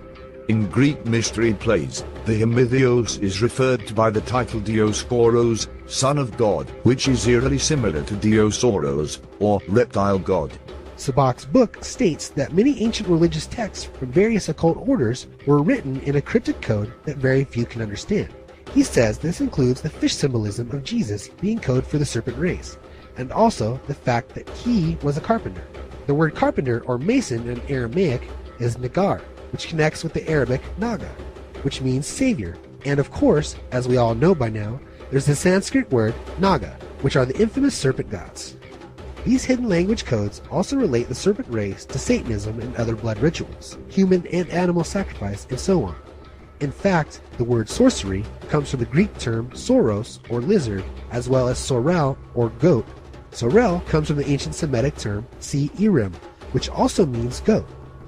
In Greek mystery plays, the Hemidios is referred to by the title Dioscoros, son of God, which is eerily similar to Diosoros, or reptile god. Sabak's book states that many ancient religious texts from various occult orders were written in a cryptic code that very few can understand. He says this includes the fish symbolism of Jesus being code for the serpent race, and also the fact that he was a carpenter. The word carpenter or mason in Aramaic is nagar, which connects with the Arabic naga, which means savior. And of course, as we all know by now, there's the Sanskrit word naga, which are the infamous serpent gods. These hidden language codes also relate the serpent race to Satanism and other blood rituals, human and animal sacrifice, and so on. In fact, the word sorcery comes from the Greek term soros, or lizard, as well as sorel, or goat. Sorel comes from the ancient Semitic term si-irim, which also means goat.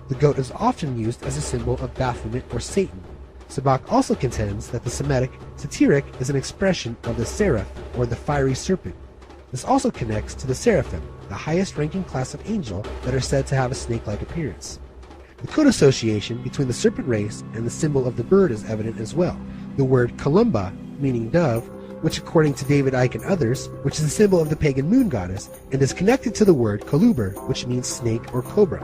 The goat is often used as a symbol of Baphomet or Satan. Sabak also contends that the Semitic satiric is an expression of the seraph, or the fiery serpent. This also connects to the seraphim, the highest ranking class of angel that are said to have a snake-like appearance. The code association between the serpent race and the symbol of the bird is evident as well. The word Columba, meaning dove, which according to David Icke and others, which is the symbol of the pagan moon goddess, and is connected to the word Coluber, which means snake or cobra.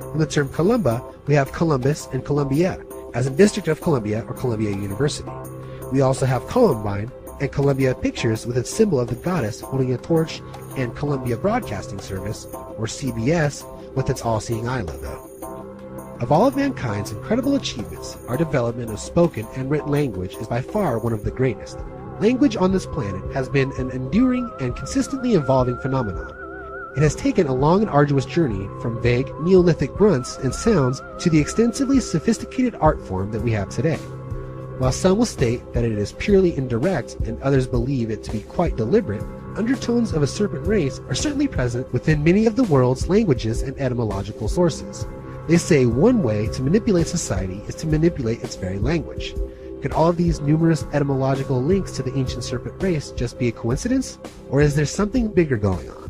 From the term Columba, we have Columbus and Columbia, as in District of Columbia or Columbia University. We also have Columbine, and Columbia Pictures with its symbol of the goddess holding a torch, and Columbia Broadcasting Service, or CBS, with its all-seeing eye logo. Of all of mankind's incredible achievements, our development of spoken and written language is by far one of the greatest. Language on this planet has been an enduring and consistently evolving phenomenon. It has taken a long and arduous journey from vague Neolithic grunts and sounds to the extensively sophisticated art form that we have today. While some will state that it is purely indirect and others believe it to be quite deliberate, undertones of a serpent race are certainly present within many of the world's languages and etymological sources. They say one way to manipulate society is to manipulate its very language. Could all of these numerous etymological links to the ancient serpent race just be a coincidence? Or is there something bigger going on?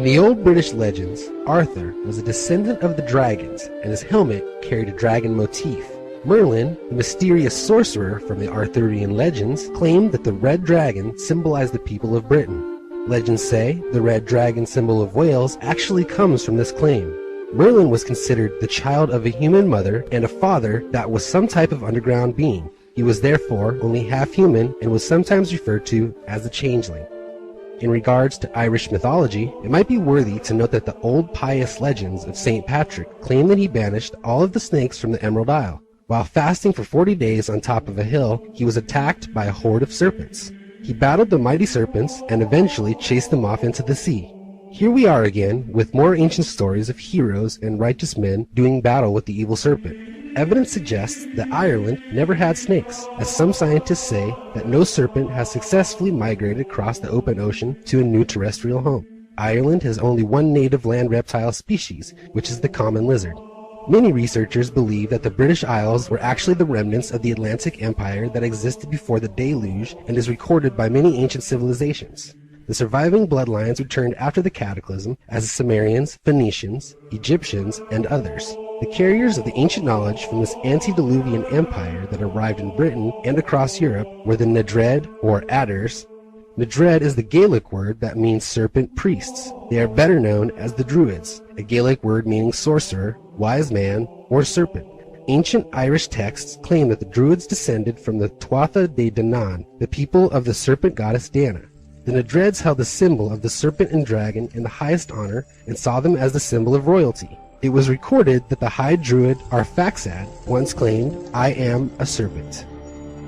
In the old British legends, Arthur was a descendant of the dragons, and his helmet carried a dragon motif. Merlin, the mysterious sorcerer from the Arthurian legends, claimed that the red dragon symbolized the people of Britain. Legends say the red dragon symbol of Wales actually comes from this claim. Merlin was considered the child of a human mother and a father that was some type of underground being. He was therefore only half human and was sometimes referred to as the changeling. In regards to Irish mythology, it might be worthy to note that the old pious legends of St. Patrick claim that he banished all of the snakes from the Emerald Isle. While fasting for 40 days on top of a hill, he was attacked by a horde of serpents. He battled the mighty serpents and eventually chased them off into the sea. Here we are again with more ancient stories of heroes and righteous men doing battle with the evil serpent. Evidence suggests that Ireland never had snakes, as some scientists say that no serpent has successfully migrated across the open ocean to a new terrestrial home. Ireland has only one native land reptile species, which is the common lizard. Many researchers believe that the British Isles were actually the remnants of the Atlantic Empire that existed before the deluge and is recorded by many ancient civilizations. The surviving bloodlines returned after the cataclysm as the Sumerians, Phoenicians, Egyptians, and others. The carriers of the ancient knowledge from this antediluvian empire that arrived in Britain and across Europe were the Nedred, or Adders. Nedred is the Gaelic word that means serpent priests. They are better known as the Druids, a Gaelic word meaning sorcerer, wise man, or serpent. Ancient Irish texts claim that the Druids descended from the Tuatha De Danann, the people of the serpent goddess Dana. The Nedreds held the symbol of the serpent and dragon in the highest honor and saw them as the symbol of royalty. It was recorded that the high druid Arphaxad once claimed, "I am a serpent."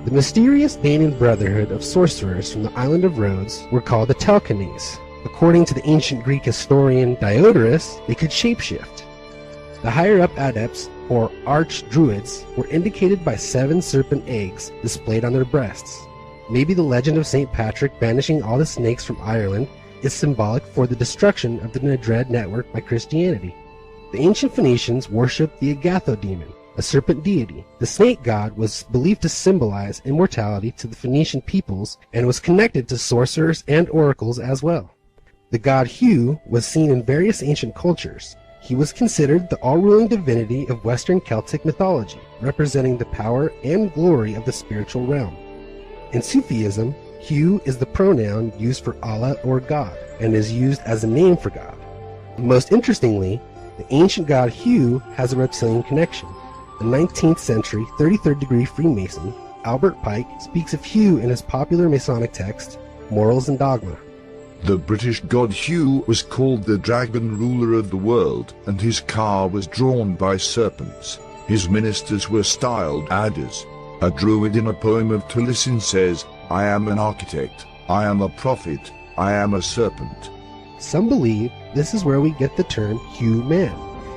The mysterious Danan brotherhood of sorcerers from the island of Rhodes were called the Telchines. According to the ancient Greek historian Diodorus, they could shapeshift. The higher-up adepts, or arch-druids, were indicated by 7 serpent eggs displayed on their breasts. Maybe the legend of St. Patrick banishing all the snakes from Ireland is symbolic for the destruction of the Nedred network by Christianity. The ancient Phoenicians worshipped the Agathodemon, a serpent deity. The snake god was believed to symbolize immortality to the Phoenician peoples and was connected to sorcerers and oracles as well. The god Hu was seen in various ancient cultures. He was considered the all-ruling divinity of Western Celtic mythology, representing the power and glory of the spiritual realm. In Sufism, Hu is the pronoun used for Allah or God, and is used as a name for God. Most interestingly, the ancient god Hu has a reptilian connection. The 19th century 33rd degree Freemason, Albert Pike, speaks of Hu in his popular Masonic text, Morals and Dogma. The British god Hu was called the dragon ruler of the world, and his car was drawn by serpents. His ministers were styled adders. A druid in a poem of Taliesin says, "I am an architect, I am a prophet, I am a serpent." Some believe this is where we get the term Hu-man.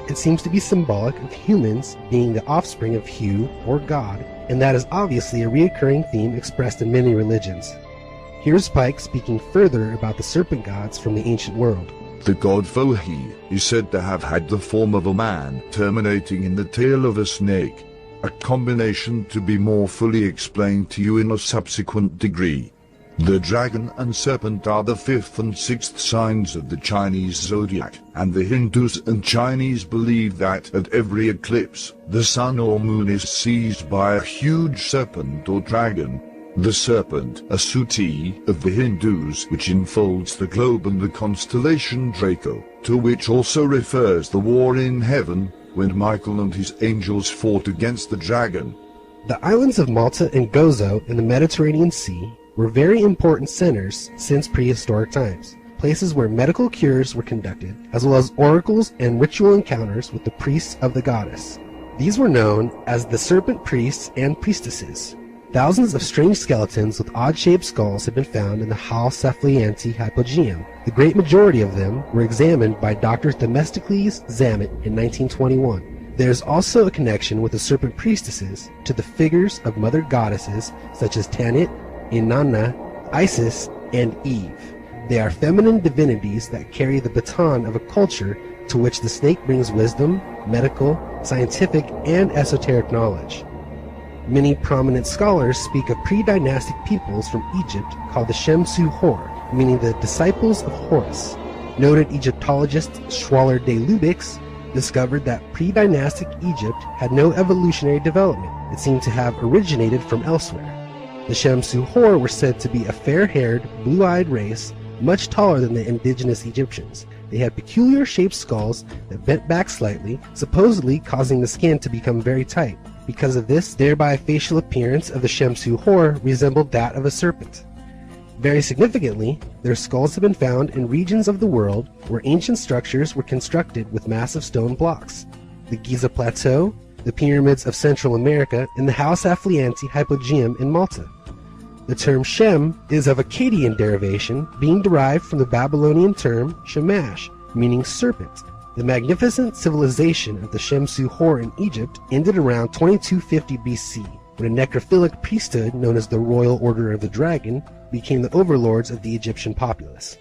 It seems to be symbolic of humans being the offspring of Hu, or God, and that is obviously a recurring theme expressed in many religions. Here's Pike speaking further about the serpent gods from the ancient world. The god Fohi is said to have had the form of a man terminating in the tail of a snake, a combination to be more fully explained to you in a subsequent degree. The dragon and serpent are the 5th and 6th signs of the Chinese zodiac, and the Hindus and Chinese believe that at every eclipse, the sun or moon is seized by a huge serpent or dragon. The serpent, a Suti of the Hindus, which enfolds the globe and the constellation Draco, to which also refers the war in heaven, when Michael and his angels fought against the dragon. The islands of Malta and Gozo in the Mediterranean Sea were very important centers since prehistoric times, places where medical cures were conducted, as well as oracles and ritual encounters with the priests of the goddess. These were known as the serpent priests and priestesses. Thousands of strange skeletons with odd-shaped skulls have been found in the Hal-Cephalianti hypogeum. The great majority of them were examined by Dr. Themistocles Zammit in 1921. There is also a connection with the serpent priestesses to the figures of mother goddesses such as Tanit, Inanna, Isis, and Eve. They are feminine divinities that carry the baton of a culture to which the snake brings wisdom, medical, scientific, and esoteric knowledge. Many prominent scholars speak of pre-dynastic peoples from Egypt called the Shem-Su-Hor, meaning the disciples of Horus. Noted Egyptologist Schwaller de Lubix discovered that pre-dynastic Egypt had no evolutionary development. It seemed to have originated from elsewhere. The Shem-Su-Hor were said to be a fair-haired, blue-eyed race, much taller than the indigenous Egyptians. They had peculiar shaped skulls that bent back slightly, supposedly causing the skin to become very tight. Because of this, thereby facial appearance of the Shem-Su-Hor resembled that of a serpent. Very significantly, their skulls have been found in regions of the world where ancient structures were constructed with massive stone blocks. The Giza Plateau, the pyramids of Central America, and the Hal-Cephalianti hypogeum in Malta. The term Shem is of Akkadian derivation, being derived from the Babylonian term Shamash, meaning serpent. The magnificent civilization of the Shem-Su-Hor in Egypt ended around 2250 BC, when a necrophilic priesthood known as the Royal Order of the Dragon became the overlords of the Egyptian populace.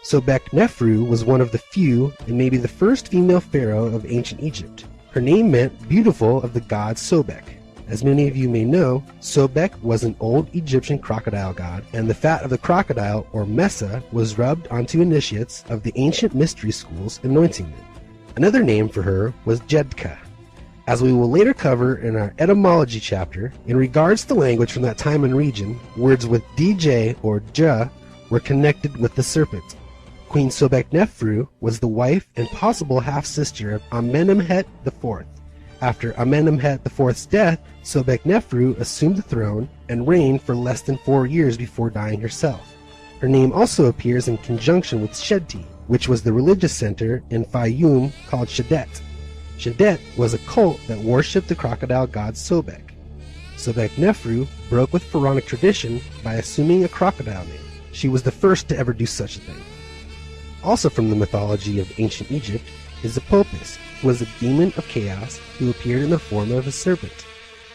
Sobek-Nefru was one of the few, and maybe the first female pharaoh of ancient Egypt. Her name meant beautiful of the god Sobek. As many of you may know, Sobek was an old Egyptian crocodile god, and the fat of the crocodile, or mesa, was rubbed onto initiates of the ancient mystery schools, anointing them. Another name for her was Jedka. As we will later cover in our etymology chapter, in regards to language from that time and region, words with DJ or Ja were connected with the serpent. Queen Sobek-Nefru was the wife and possible half-sister of Amenemhet IV. After Amenemhet IV's death, Sobek-Nefru assumed the throne and reigned for less than 4 years before dying herself. Her name also appears in conjunction with Shedti, which was the religious center in Fayum called Shedet. Shedet was a cult that worshipped the crocodile god Sobek. Sobek-Nefru broke with pharaonic tradition by assuming a crocodile name. She was the first to ever do such a thing. Also from the mythology of ancient Egypt is Apopis, who was a demon of chaos who appeared in the form of a serpent.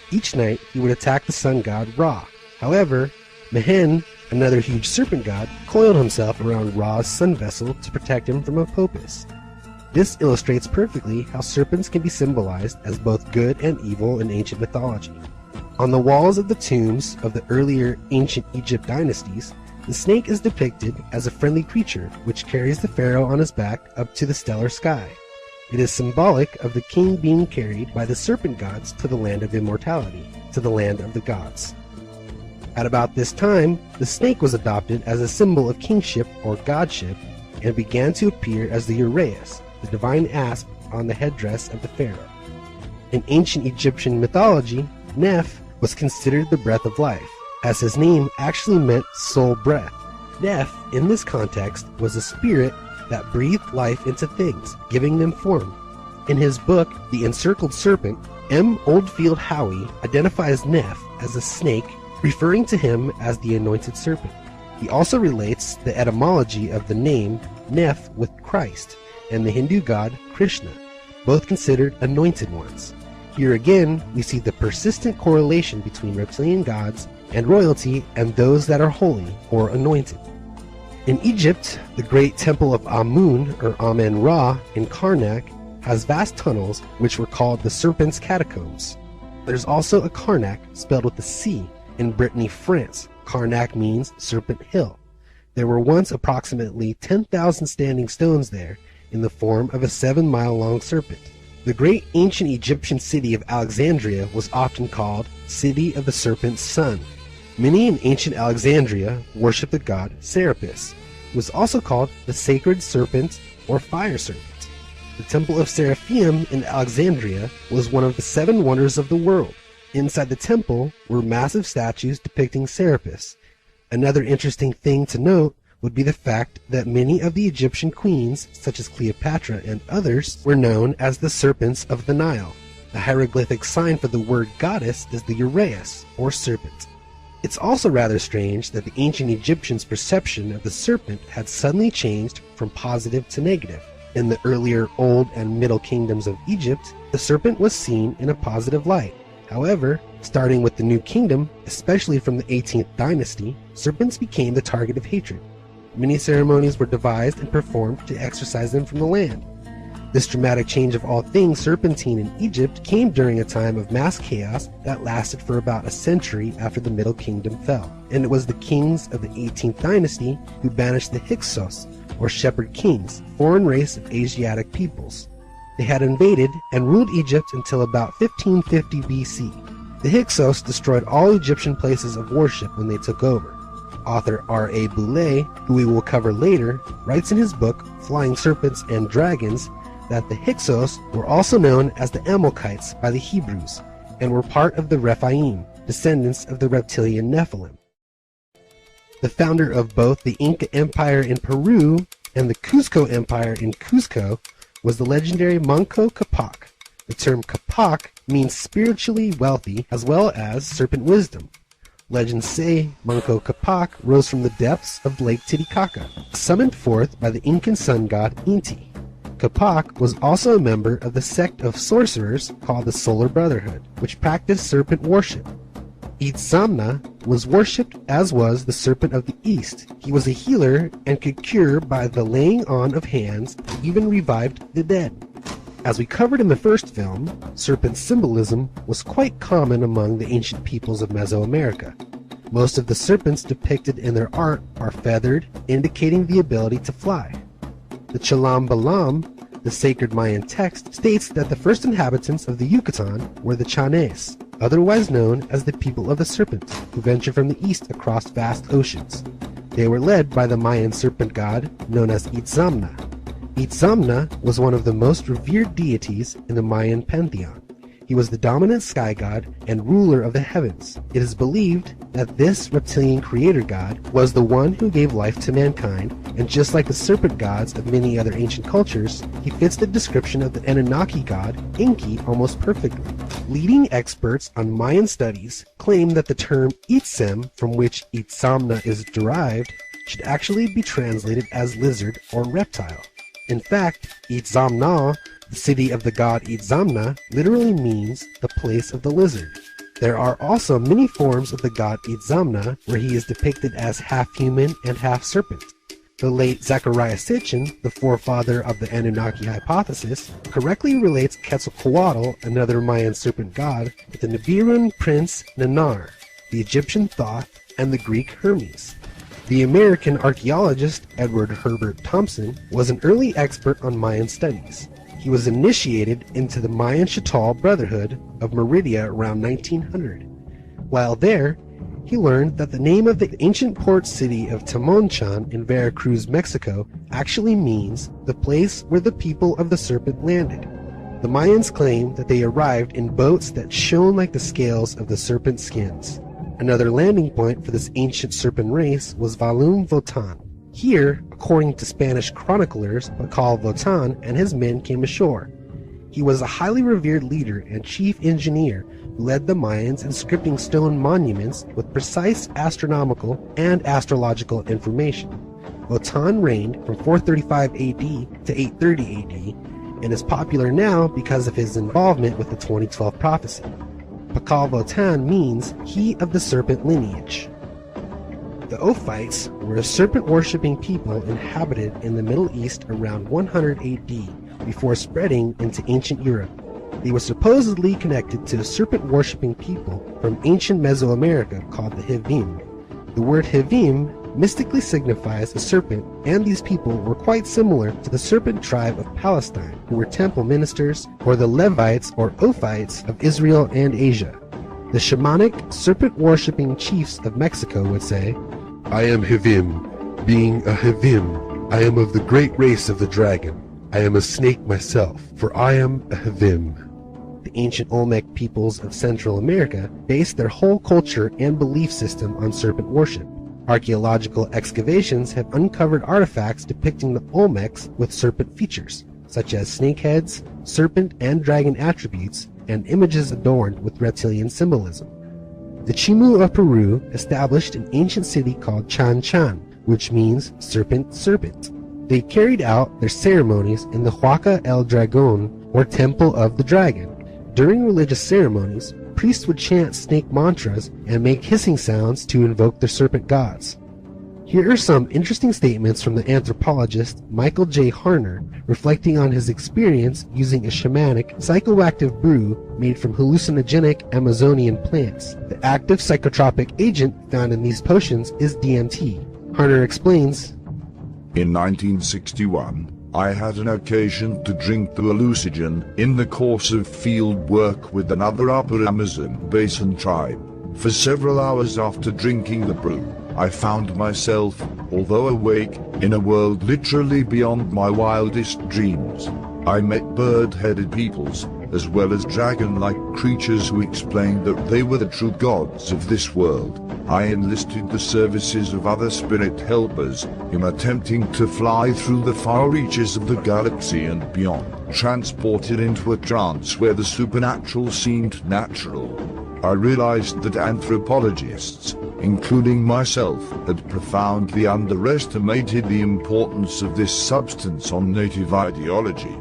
Each night he would attack the sun god Ra. However, Mehen, another huge serpent god, coiled himself around Ra's sun vessel to protect him from Apopis. This illustrates perfectly how serpents can be symbolized as both good and evil in ancient mythology. On the walls of the tombs of the earlier ancient Egypt dynasties, the snake is depicted as a friendly creature which carries the pharaoh on his back up to the stellar sky. It is symbolic of the king being carried by the serpent gods to the land of immortality, to the land of the gods. At about this time, the snake was adopted as a symbol of kingship or godship and began to appear as the uraeus, the divine asp on the headdress of the pharaoh. In ancient Egyptian mythology, Neph was considered the breath of life, as his name actually meant soul breath. Neph, in this context, was a spirit that breathed life into things, giving them form. In his book, The Encircled Serpent, M. Oldfield Howie identifies Neph as a snake, referring to him as the anointed serpent. He also relates the etymology of the name Neph with Christ and the Hindu god Krishna, both considered anointed ones. Here again, we see the persistent correlation between reptilian gods and royalty and those that are holy or anointed. In Egypt, the great temple of Amun or Amen-Ra in Karnak has vast tunnels which were called the Serpent's Catacombs. There's also a Karnak spelled with a C in Brittany, France. Karnak means Serpent Hill. There were once approximately 10,000 standing stones there in the form of a 7-mile-long serpent. The great ancient Egyptian city of Alexandria was often called City of the Serpent's Son. Many in ancient Alexandria worshipped the god Serapis, who was also called the Sacred Serpent or Fire Serpent. The Temple of Seraphim in Alexandria was one of the 7 wonders of the world. Inside the temple were massive statues depicting Serapis. Another interesting thing to note would be the fact that many of the Egyptian queens, such as Cleopatra and others, were known as the Serpents of the Nile. The hieroglyphic sign for the word goddess is the uraeus, or serpent. It's also rather strange that the ancient Egyptians' perception of the serpent had suddenly changed from positive to negative. In the earlier Old and Middle Kingdoms of Egypt, the serpent was seen in a positive light. However, starting with the New Kingdom, especially from the 18th dynasty, serpents became the target of hatred. Many ceremonies were devised and performed to exorcise them from the land. This dramatic change of all things serpentine in Egypt came during a time of mass chaos that lasted for about a century after the Middle Kingdom fell, and it was the kings of the 18th dynasty who banished the Hyksos, or shepherd kings, foreign race of Asiatic peoples. They had invaded and ruled Egypt until about 1550 BC. The Hyksos destroyed all Egyptian places of worship when they took over. Author R.A. Boulay, who we will cover later, writes in his book Flying Serpents and Dragons that the Hyksos were also known as the Amalekites by the Hebrews and were part of the Rephaim, descendants of the reptilian Nephilim. The founder of both the Inca Empire in Peru and the Cuzco Empire in Cuzco was the legendary Manco Capac. The term Capac means spiritually wealthy as well as serpent wisdom. Legends say Manco Capac rose from the depths of Lake Titicaca, summoned forth by the Incan sun god Inti. Capac was also a member of the sect of sorcerers called the Solar Brotherhood, which practiced serpent worship. Itzamna was worshipped as was the Serpent of the East. He was a healer and could cure by the laying on of hands, even revived the dead. As we covered in the first film, serpent symbolism was quite common among the ancient peoples of Mesoamerica. Most of the serpents depicted in their art are feathered, indicating the ability to fly. The Chalam Balam, the sacred Mayan text, states that the first inhabitants of the Yucatan were the Chanes, otherwise known as the people of the serpent, who ventured from the east across vast oceans. They were led by the Mayan serpent god known as Itzamna. Itzamna was one of the most revered deities in the Mayan pantheon. He was the dominant sky god and ruler of the heavens. It is believed that this reptilian creator god was the one who gave life to mankind, and just like the serpent gods of many other ancient cultures, he fits the description of the Anunnaki god Enki almost perfectly. Leading experts on Mayan studies claim that the term Itzem, from which Itzamna is derived, should actually be translated as lizard or reptile. In fact, Itzamna, the city of the god Itzamna, literally means the place of the lizard. There are also many forms of the god Itzamna where he is depicted as half human and half serpent. The late Zechariah Sitchin, the forefather of the Anunnaki hypothesis, correctly relates Quetzalcoatl, another Mayan serpent god, with the Nibiruan prince Nanar, the Egyptian Thoth, and the Greek Hermes. The American archaeologist Edward Herbert Thompson was an early expert on Mayan studies. He was initiated into the Mayan Chatal Brotherhood of Merida around 1900. While there, he learned that the name of the ancient port city of Timonchan in Veracruz, Mexico, actually means the place where the people of the serpent landed. The Mayans claim that they arrived in boats that shone like the scales of the serpent skins. Another landing point for this ancient serpent race was Valum Votan. Here, according to Spanish chroniclers, Bacal Votan and his men came ashore. He was a highly revered leader and chief engineer who led the Mayans in scripting stone monuments with precise astronomical and astrological information. Votan reigned from 435 AD to 830 AD and is popular now because of his involvement with the 2012 prophecy. Bacal Votan means he of the serpent lineage. The Ophites were a serpent-worshipping people inhabited in the Middle East around 100 AD before spreading into ancient Europe. They were supposedly connected to a serpent-worshipping people from ancient Mesoamerica called the Hivim. The word Hivim mystically signifies a serpent, and these people were quite similar to the serpent tribe of Palestine, who were temple ministers, or the Levites or Ophites of Israel and Asia. The shamanic, serpent-worshipping chiefs of Mexico would say, "I am Hivim. Being a Hivim, I am of the great race of the dragon. I am a snake myself, for I am a Hivim." The ancient Olmec peoples of Central America based their whole culture and belief system on serpent worship. Archaeological excavations have uncovered artifacts depicting the Olmecs with serpent features, such as snake heads, serpent and dragon attributes, and images adorned with reptilian symbolism. The Chimu of Peru established an ancient city called Chan Chan, which means serpent serpent. They carried out their ceremonies in the Huaca el Dragon, or Temple of the Dragon. During religious ceremonies, priests would chant snake mantras and make hissing sounds to invoke their serpent gods. Here are some interesting statements from the anthropologist Michael J. Harner, reflecting on his experience using a shamanic psychoactive brew made from hallucinogenic Amazonian plants. The active psychotropic agent found in these potions is DMT. Harner explains, In 1961, I had an occasion to drink the hallucinogen in the course of field work with another Upper Amazon Basin tribe. For several hours after drinking the brew, I found myself, although awake, in a world literally beyond my wildest dreams. I met bird-headed peoples, as well as dragon-like creatures who explained that they were the true gods of this world. I enlisted the services of other spirit helpers in attempting to fly through the far reaches of the galaxy and beyond, transported into a trance where the supernatural seemed natural. I realized that anthropologists, including myself, had profoundly underestimated the importance of this substance on native ideology.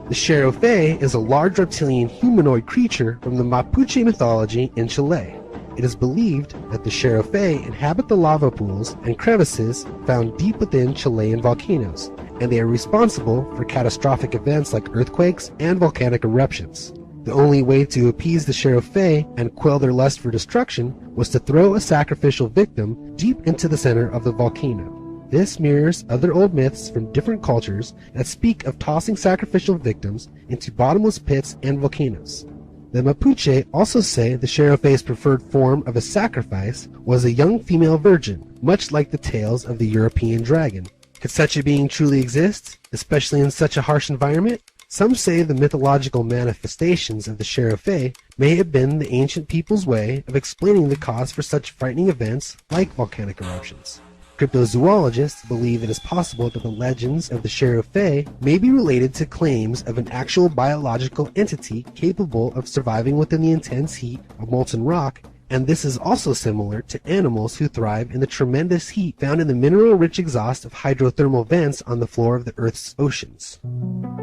The Xerofe is a large reptilian humanoid creature from the Mapuche mythology in Chile. It is believed that the Xerofe inhabit the lava pools and crevices found deep within Chilean volcanoes, and they are responsible for catastrophic events like earthquakes and volcanic eruptions. The only way to appease the Sheriff-Fae and quell their lust for destruction was to throw a sacrificial victim deep into the center of the volcano. This mirrors other old myths from different cultures that speak of tossing sacrificial victims into bottomless pits and volcanoes. The Mapuche also say the Sheriff-Fae's preferred form of a sacrifice was a young female virgin, much like the tales of the European dragon. Could such a being truly exist, especially in such a harsh environment? Some say the mythological manifestations of the Sheriff-Fae may have been the ancient people's way of explaining the cause for such frightening events like volcanic eruptions. Cryptozoologists believe it is possible that the legends of the Sheriff-Fae may be related to claims of an actual biological entity capable of surviving within the intense heat of molten rock, and this is also similar to animals who thrive in the tremendous heat found in the mineral-rich exhaust of hydrothermal vents on the floor of the Earth's oceans.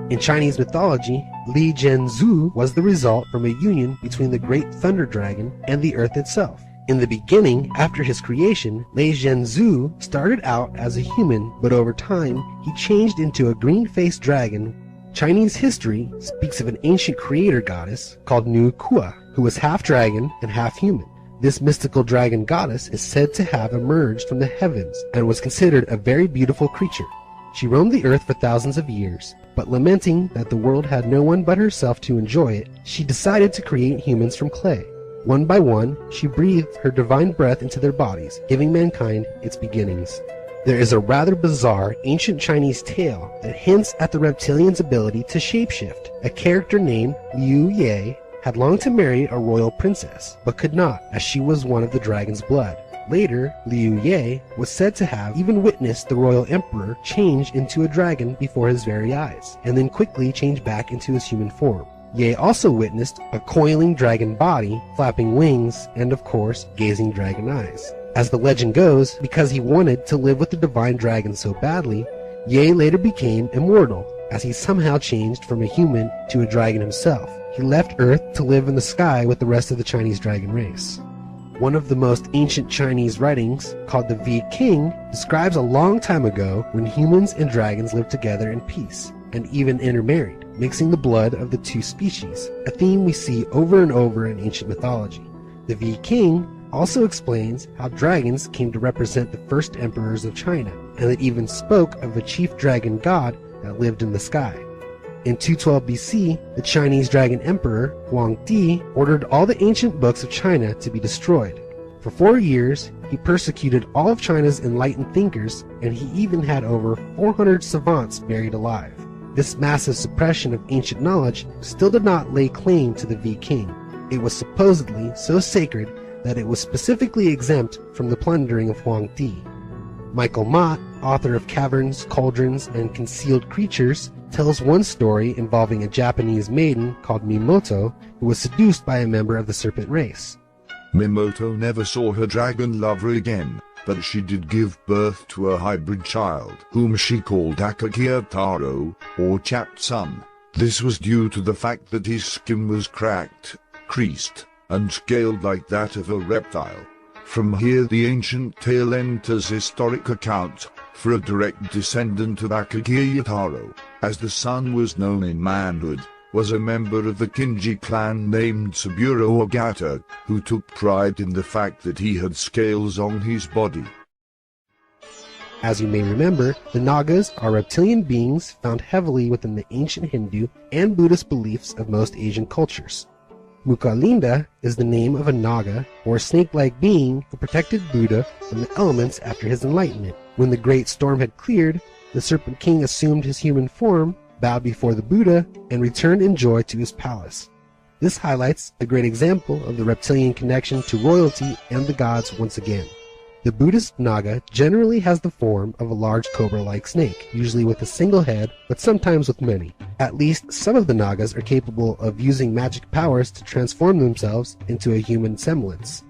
In Chinese mythology, Li Zhenzu was the result from a union between the great thunder dragon and the Earth itself. In the beginning, after his creation, Li Zhenzu started out as a human, but over time, he changed into a green-faced dragon. Chinese history speaks of an ancient creator goddess called Nu Kua, who was half dragon and half human. This mystical dragon goddess is said to have emerged from the heavens and was considered a very beautiful creature. She roamed the earth for thousands of years, but lamenting that the world had no one but herself to enjoy it, she decided to create humans from clay. One by one, she breathed her divine breath into their bodies, giving mankind its beginnings. There is a rather bizarre ancient Chinese tale that hints at the reptilian's ability to shapeshift. A character named Liu Ye had longed to marry a royal princess, but could not, as she was one of the dragon's blood. Later, Liu Ye was said to have even witnessed the royal emperor change into a dragon before his very eyes, and then quickly change back into his human form. Ye also witnessed a coiling dragon body, flapping wings, and of course, gazing dragon eyes. As the legend goes, because he wanted to live with the divine dragon so badly, Ye later became immortal, as he somehow changed from a human to a dragon himself. He left Earth to live in the sky with the rest of the Chinese dragon race. One of the most ancient Chinese writings, called the V King, describes a long time ago when humans and dragons lived together in peace, and even intermarried, mixing the blood of the two species, a theme we see over and over in ancient mythology. The V King also explains how dragons came to represent the first emperors of China, and it even spoke of a chief dragon god that lived in the sky. In 212 BC, the Chinese dragon emperor, Huangdi, ordered all the ancient books of China to be destroyed. For 4 years, he persecuted all of China's enlightened thinkers, and he even had over 400 savants buried alive. This massive suppression of ancient knowledge still did not lay claim to the V King. It was supposedly so sacred that it was specifically exempt from the plundering of Huangdi. Michael Mott, author of Caverns, Cauldrons, and Concealed Creatures, tells one story involving a Japanese maiden called Mimoto who was seduced by a member of the serpent race. Mimoto never saw her dragon lover again, but she did give birth to a hybrid child, whom she called Akakia Taro, or chapped sun. This was due to the fact that his skin was cracked, creased, and scaled like that of a reptile. From here the ancient tale enters historic account, for a direct descendant of Akakia Taro, as the son was known in manhood, was a member of the Kinji clan named Saburo Ogata, who took pride in the fact that he had scales on his body. As you may remember, the Nagas are reptilian beings found heavily within the ancient Hindu and Buddhist beliefs of most Asian cultures. Mukalinda is the name of a Naga, or snake-like being, who protected Buddha from the elements after his enlightenment. When the great storm had cleared, the Serpent King assumed his human form, bowed before the Buddha, and returned in joy to his palace. This highlights a great example of the reptilian connection to royalty and the gods once again. The Buddhist Naga generally has the form of a large cobra-like snake, usually with a single head, but sometimes with many. At least some of the Nagas are capable of using magic powers to transform themselves into a human semblance.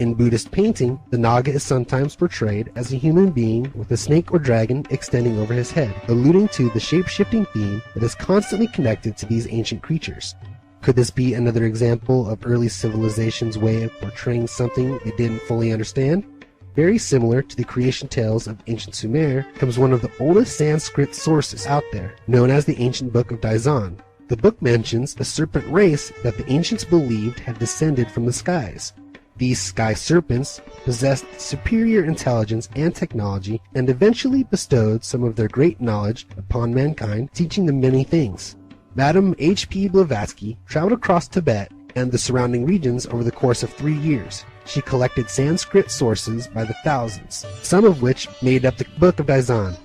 In Buddhist painting, the Naga is sometimes portrayed as a human being with a snake or dragon extending over his head, alluding to the shape-shifting theme that is constantly connected to these ancient creatures. Could this be another example of early civilization's way of portraying something they didn't fully understand? Very similar to the creation tales of ancient Sumer comes one of the oldest Sanskrit sources out there, known as the Ancient Book of Daizan. The book mentions a serpent race that the ancients believed had descended from the skies. These sky serpents possessed superior intelligence and technology and eventually bestowed some of their great knowledge upon mankind, teaching them many things. Madame H.P. Blavatsky traveled across Tibet and the surrounding regions over the course of 3 years. She collected Sanskrit sources by the thousands, some of which made up the Book of Daizan.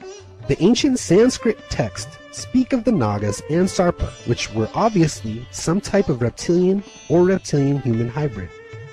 The ancient Sanskrit texts speak of the Nagas and Sarpa, which were obviously some type of reptilian or reptilian-human hybrid.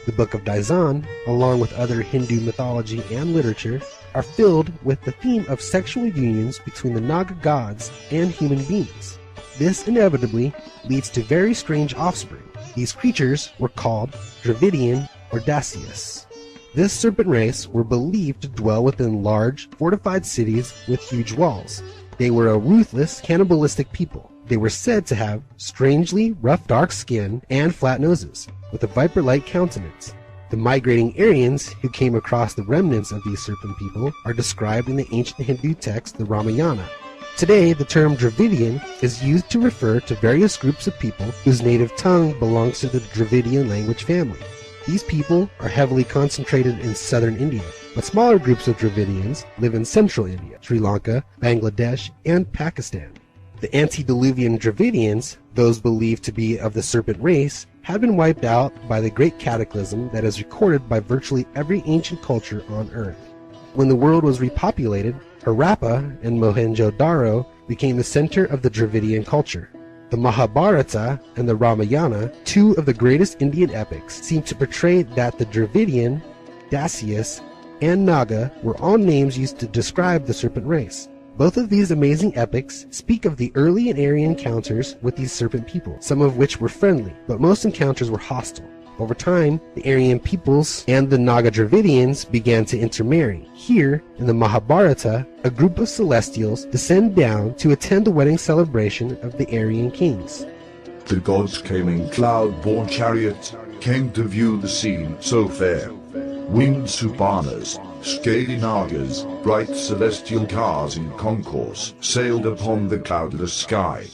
The Book of Daizan, along with other Hindu mythology and literature, are filled with the theme of sexual unions between the Naga gods and human beings. This inevitably leads to very strange offspring. These creatures were called Dravidian or Dacius. This serpent race were believed to dwell within large, fortified cities with huge walls. They were a ruthless, cannibalistic people. They were said to have strangely rough dark skin and flat noses, with a viper-like countenance. The migrating Aryans who came across the remnants of these serpent people are described in the ancient Hindu text, the Ramayana. Today, the term Dravidian is used to refer to various groups of people whose native tongue belongs to the Dravidian language family. These people are heavily concentrated in southern India, but smaller groups of Dravidians live in central India, Sri Lanka, Bangladesh, and Pakistan. The antediluvian Dravidians, those believed to be of the serpent race, had been wiped out by the great cataclysm that is recorded by virtually every ancient culture on Earth. When the world was repopulated, Harappa and Mohenjo-Daro became the center of the Dravidian culture. The Mahabharata and the Ramayana, two of the greatest Indian epics, seem to portray that the Dravidian, Dacius, and Naga were all names used to describe the serpent race. Both of these amazing epics speak of the early and Aryan encounters with these serpent people, some of which were friendly, but most encounters were hostile. Over time, the Aryan peoples and the Naga Dravidians began to intermarry. Here, in the Mahabharata, a group of celestials descend down to attend the wedding celebration of the Aryan kings. The gods came in cloud-borne chariots, came to view the scene so fair. Winged Supanas, scaly Nagas, bright celestial cars in concourse, sailed upon the cloudless sky.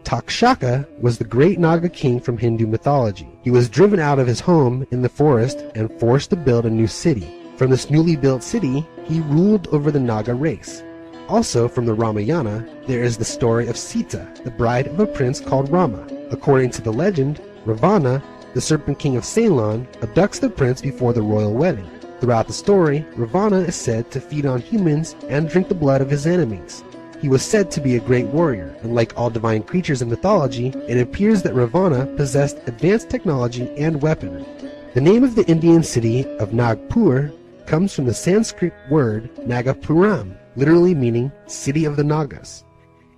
Takshaka was the great Naga king from Hindu mythology. He was driven out of his home in the forest and forced to build a new city. From this newly built city, he ruled over the Naga race. Also from the Ramayana, there is the story of Sita, the bride of a prince called Rama. According to the legend, Ravana, the serpent king of Ceylon, abducts the prince before the royal wedding. Throughout the story, Ravana is said to feed on humans and drink the blood of his enemies. He was said to be a great warrior, and like all divine creatures in mythology, it appears that Ravana possessed advanced technology and weaponry. The name of the Indian city of Nagpur comes from the Sanskrit word Nagapuram, literally meaning City of the Nagas.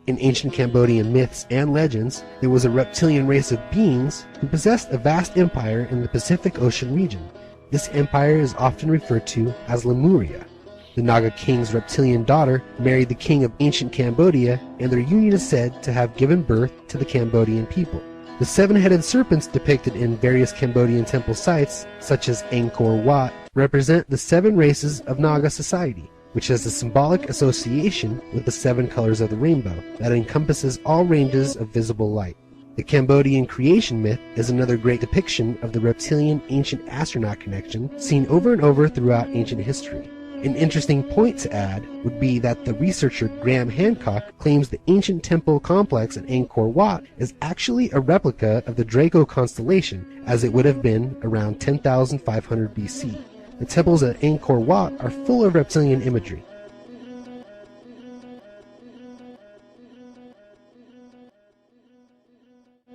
In ancient Cambodian myths and legends, there was a reptilian race of beings who possessed a vast empire in the Pacific Ocean region. This empire is often referred to as Lemuria. The Naga king's reptilian daughter married the king of ancient Cambodia, and their union is said to have given birth to the Cambodian people. The seven-headed serpents depicted in various Cambodian temple sites, such as Angkor Wat, represent the seven races of Naga society, which has a symbolic association with the seven colors of the rainbow that encompasses all ranges of visible light. The Cambodian creation myth is another great depiction of the reptilian ancient astronaut connection seen over and over throughout ancient history. An interesting point to add would be that the researcher Graham Hancock claims the ancient temple complex at Angkor Wat is actually a replica of the Draco constellation, as it would have been around 10,500 BC. The temples at Angkor Wat are full of reptilian imagery.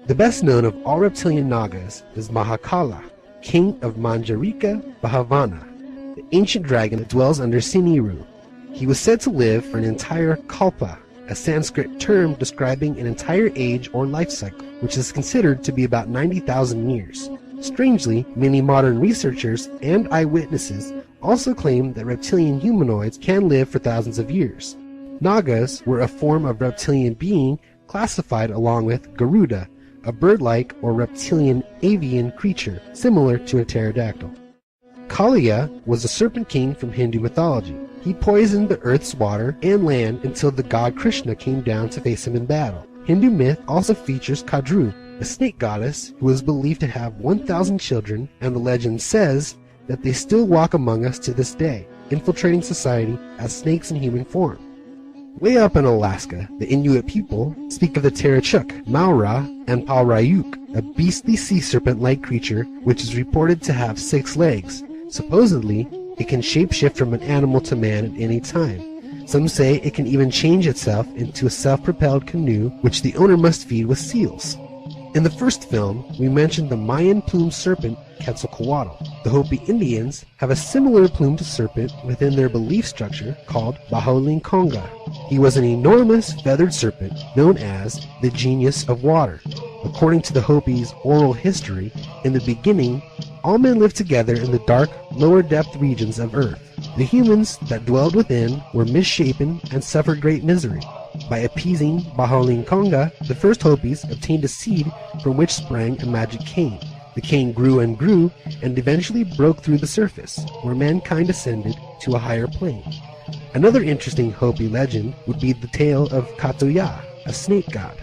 The best known of all reptilian Nagas is Mahakala, king of Manjarika Bhavana, the ancient dragon that dwells under Siniru. He was said to live for an entire kalpa, a Sanskrit term describing an entire age or life cycle, which is considered to be about 90,000 years. Strangely, many modern researchers and eyewitnesses also claim that reptilian humanoids can live for thousands of years. Nagas were a form of reptilian being classified along with Garuda, a bird-like or reptilian avian creature similar to a pterodactyl. Kaliya was a serpent king from Hindu mythology. He poisoned the earth's water and land until the god Krishna came down to face him in battle. Hindu myth also features Kadru, a snake goddess who is believed to have 1,000 children, and the legend says that they still walk among us to this day, infiltrating society as snakes in human form. Way up in Alaska, the Inuit people speak of the Terechuk, Maura, and Palrayuk, a beastly sea serpent-like creature which is reported to have 6 legs. Supposedly, it can shapeshift from an animal to man at any time. Some say it can even change itself into a self-propelled canoe which the owner must feed with seals. In the first film, we mentioned the Mayan plumed serpent Quetzalcoatl. The Hopi Indians have a similar plumed serpent within their belief structure called Bahaulinkonga. He was an enormous feathered serpent known as the genius of water. According to the Hopi's oral history, in the beginning, all men lived together in the dark, lower depth regions of Earth. The humans that dwelled within were misshapen and suffered great misery. By appeasing Bahaulinkonga, the first Hopis obtained a seed from which sprang a magic cane. The cane grew and grew, and eventually broke through the surface, where mankind ascended to a higher plane. Another interesting Hopi legend would be the tale of Katoya, a snake god.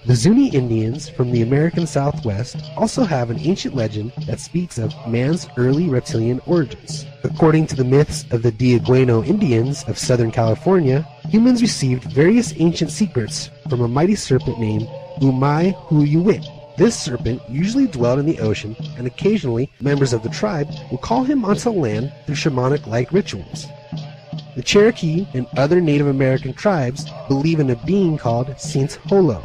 The Zuni Indians from the American Southwest also have an ancient legend that speaks of man's early reptilian origins. According to the myths of the Diagueno Indians of Southern California, humans received various ancient secrets from a mighty serpent named Umai Huyuwit. This serpent usually dwelled in the ocean, and occasionally members of the tribe would call him onto land through shamanic-like rituals. The Cherokee and other Native American tribes believe in a being called Saint Holo.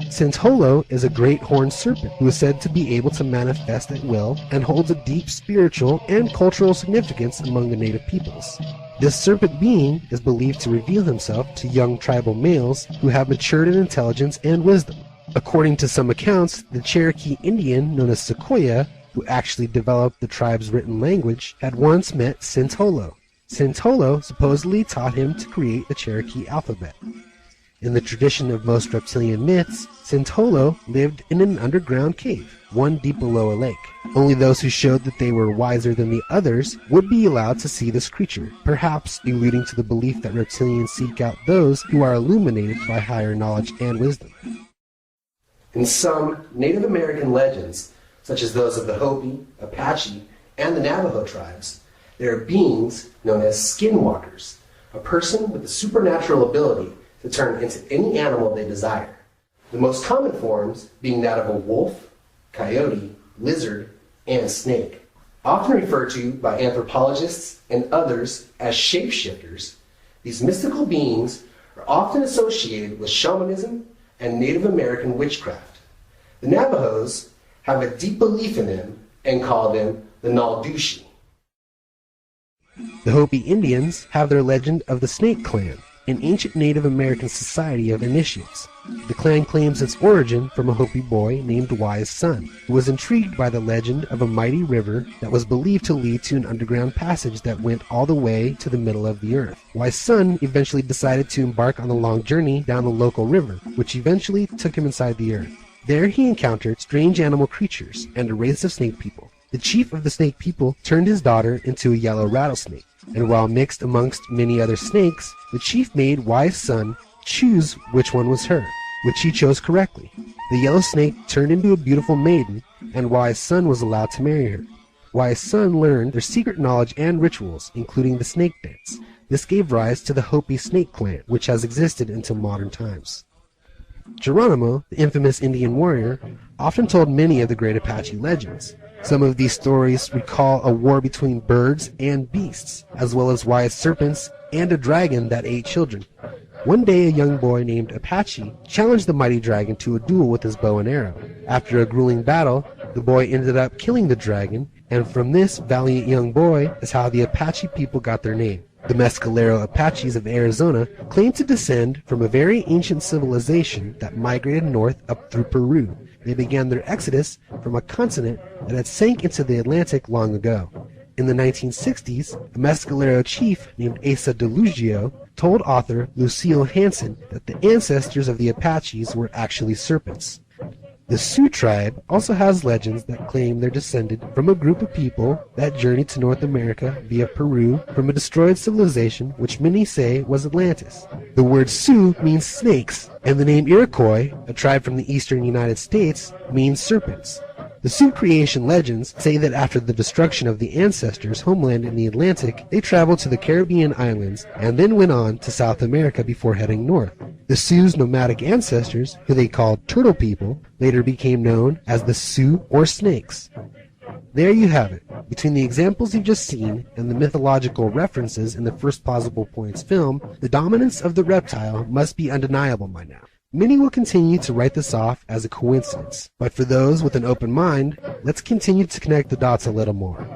Saint Holo is a great horned serpent who is said to be able to manifest at will and holds a deep spiritual and cultural significance among the native peoples. This serpent being is believed to reveal himself to young tribal males who have matured in intelligence and wisdom. According to some accounts, the Cherokee Indian known as Sequoia, who actually developed the tribe's written language, had once met Saint Holo. Saint Holo supposedly taught him to create the Cherokee alphabet. In the tradition of most reptilian myths, Saint Holo lived in an underground cave, one deep below a lake. Only those who showed that they were wiser than the others would be allowed to see this creature, perhaps alluding to the belief that reptilians seek out those who are illuminated by higher knowledge and wisdom. In some Native American legends, such as those of the Hopi, Apache, and the Navajo tribes, there are beings known as skinwalkers, a person with the supernatural ability to turn into any animal they desire. The most common forms being that of a wolf, coyote, lizard, and snake. Often referred to by anthropologists and others as shapeshifters, these mystical beings are often associated with shamanism and Native American witchcraft. The Navajos have a deep belief in them and call them the Naldushi. The Hopi Indians have their legend of the Snake Clan, an ancient Native American society of initiates. The clan claims its origin from a Hopi boy named Wise Sun, who was intrigued by the legend of a mighty river that was believed to lead to an underground passage that went all the way to the middle of the earth. Wise Sun eventually decided to embark on a long journey down the local river, which eventually took him inside the earth. There he encountered strange animal creatures and a race of snake people. The chief of the snake people turned his daughter into a yellow rattlesnake, and while mixed amongst many other snakes, the chief made Wise Sun choose which one was her, which he chose correctly. The yellow snake turned into a beautiful maiden, and Wise Sun was allowed to marry her. Wise Sun learned their secret knowledge and rituals, including the snake dance. This gave rise to the Hopi Snake Clan, which has existed until modern times. Geronimo, the infamous Indian warrior, often told many of the great Apache legends. Some of these stories recall a war between birds and beasts, as well as wise serpents and a dragon that ate children. One day a young boy named Apache challenged the mighty dragon to a duel with his bow and arrow. After a grueling battle, the boy ended up killing the dragon, and from this valiant young boy is how the Apache people got their name. The Mescalero Apaches of Arizona claim to descend from a very ancient civilization that migrated north up through Peru. They began their exodus from a continent that had sank into the Atlantic long ago. In the 1960s, a Mescalero chief named Asa Delugio told author Lucille Hansen that the ancestors of the Apaches were actually serpents. The Sioux tribe also has legends that claim they're descended from a group of people that journeyed to North America via Peru from a destroyed civilization which many say was Atlantis. The word Sioux means snakes, and the name Iroquois, a tribe from the eastern United States, means serpents. The Sioux creation legends say that after the destruction of the ancestors' homeland in the Atlantic, they traveled to the Caribbean islands and then went on to South America before heading north. The Sioux's nomadic ancestors, who they called Turtle People, later became known as the Sioux or Snakes. There you have it. Between the examples you've just seen and the mythological references in the First Plausible Points film, the dominance of the reptile must be undeniable by now. Many will continue to write this off as a coincidence, but for those with an open mind, let's continue to connect the dots a little more.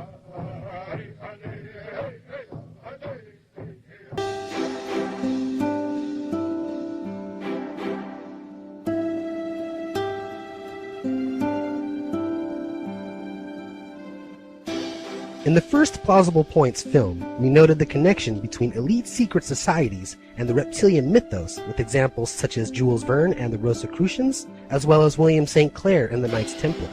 In the First Plausible Points film, we noted the connection between elite secret societies and the reptilian mythos with examples such as Jules Verne and the Rosicrucians, as well as William St. Clair and the Knights Templar.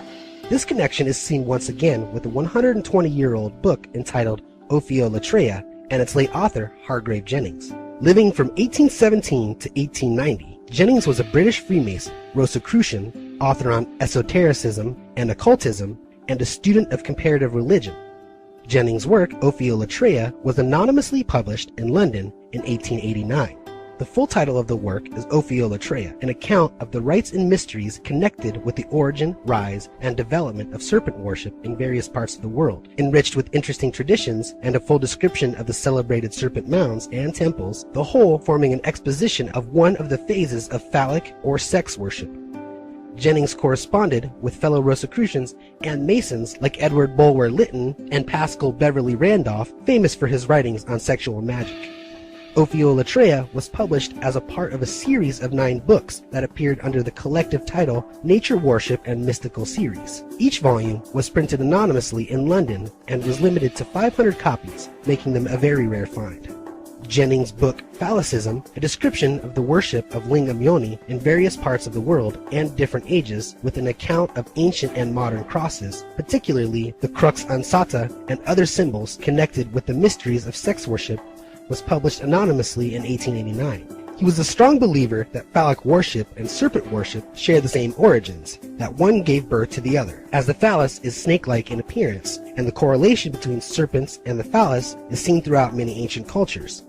This connection is seen once again with the 120-year-old book entitled Ophiolatreia and its late author, Hargrave Jennings. Living from 1817 to 1890, Jennings was a British Freemason, Rosicrucian, author on esotericism and occultism, and a student of comparative religion. Jennings' work, Ophiolatreia, was anonymously published in London in 1889. The full title of the work is Ophiolatreia, an account of the rites and mysteries connected with the origin, rise, and development of serpent worship in various parts of the world, enriched with interesting traditions and a full description of the celebrated serpent mounds and temples, the whole forming an exposition of one of the phases of phallic or sex worship. Jennings corresponded with fellow Rosicrucians and Masons like Edward Bulwer Lytton and Paschal Beverly Randolph, famous for his writings on sexual magic. Ophiolatreia was published as a part of a series of 9 books that appeared under the collective title Nature Worship and Mystical Series. Each volume was printed anonymously in London and was limited to 500 copies, making them a very rare find. Jennings' book Phallicism, a description of the worship of lingam yoni in various parts of the world and different ages, with an account of ancient and modern crosses, particularly the crux ansata and other symbols connected with the mysteries of sex worship, was published anonymously in 1889. He was a strong believer that phallic worship and serpent worship share the same origins, that one gave birth to the other, as the phallus is snake-like in appearance, and the correlation between serpents and the phallus is seen throughout many ancient cultures.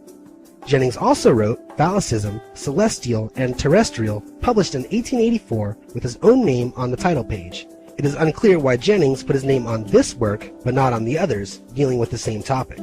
Jennings also wrote Phallicism, Celestial and Terrestrial, published in 1884 with his own name on the title page. It is unclear why Jennings put his name on this work, but not on the others, dealing with the same topic.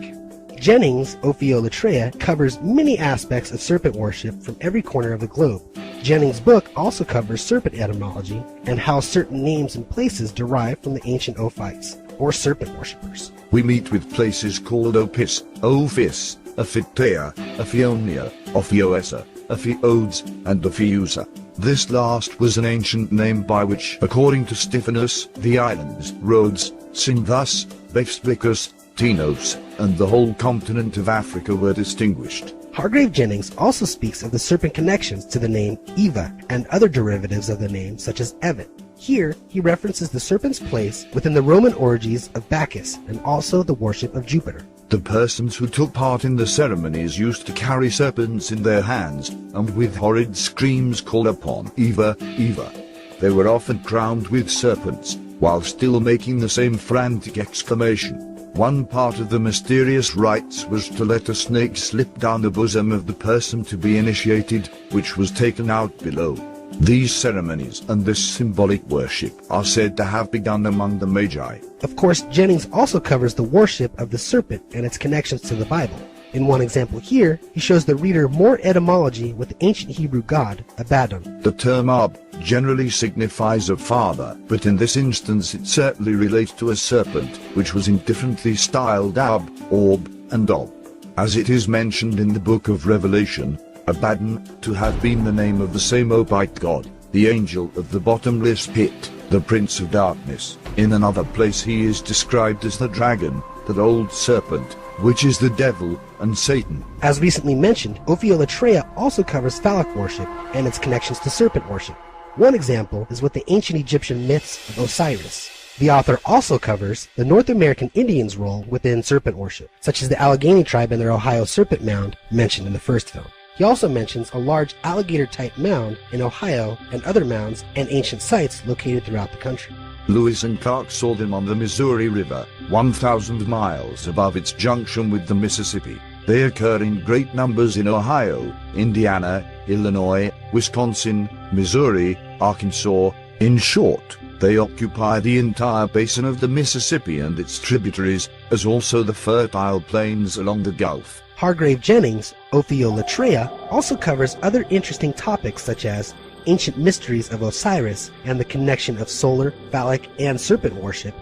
Jennings' Ophiolatreia covers many aspects of serpent worship from every corner of the globe. Jennings' book also covers serpent etymology and how certain names and places derive from the ancient Ophites, or serpent worshippers. We meet with places called Opis, Ophis, Ophitea, Ophionia, Ophioessa, Ophiodes, and Ophiusa. This last was an ancient name by which, according to Stephanus, the islands, Rhodes, Sindhus, Besplicus, Tinos, and the whole continent of Africa were distinguished. Hargrave Jennings also speaks of the serpent connections to the name Eva and other derivatives of the name such as Evan. Here, he references the serpent's place within the Roman orgies of Bacchus and also the worship of Jupiter. The persons who took part in the ceremonies used to carry serpents in their hands, and with horrid screams call upon Eva, Eva. They were often crowned with serpents, while still making the same frantic exclamation. One part of the mysterious rites was to let a snake slip down the bosom of the person to be initiated, which was taken out below. These ceremonies and this symbolic worship are said to have begun among the Magi. Of course, Jennings also covers the worship of the serpent and its connections to the Bible. In one example here, he shows the reader more etymology with the ancient Hebrew god, Abaddon. The term Ab generally signifies a father, but in this instance it certainly relates to a serpent, which was indifferently styled Ab, Orb, and Ob. As it is mentioned in the book of Revelation, Abaddon to have been the name of the same Opite god, the angel of the bottomless pit, the prince of darkness. In another place he is described as the dragon, that old serpent, which is the devil and Satan. As recently mentioned, Ophiolatreia also covers phallic worship and its connections to serpent worship. One example is with the ancient Egyptian myths of Osiris. The author also covers the North American Indians' role within serpent worship, such as the Allegheny tribe and their Ohio serpent mound mentioned in the first film. He also mentions a large alligator-type mound in Ohio and other mounds and ancient sites located throughout the country. Lewis and Clark saw them on the Missouri River, 1,000 miles above its junction with the Mississippi. They occur in great numbers in Ohio, Indiana, Illinois, Wisconsin, Missouri, Arkansas. In short, they occupy the entire basin of the Mississippi and its tributaries, as also the fertile plains along the Gulf. Hargrave Jennings' Ophiolatreia also covers other interesting topics such as ancient mysteries of Osiris and the connection of solar, phallic, and serpent worship,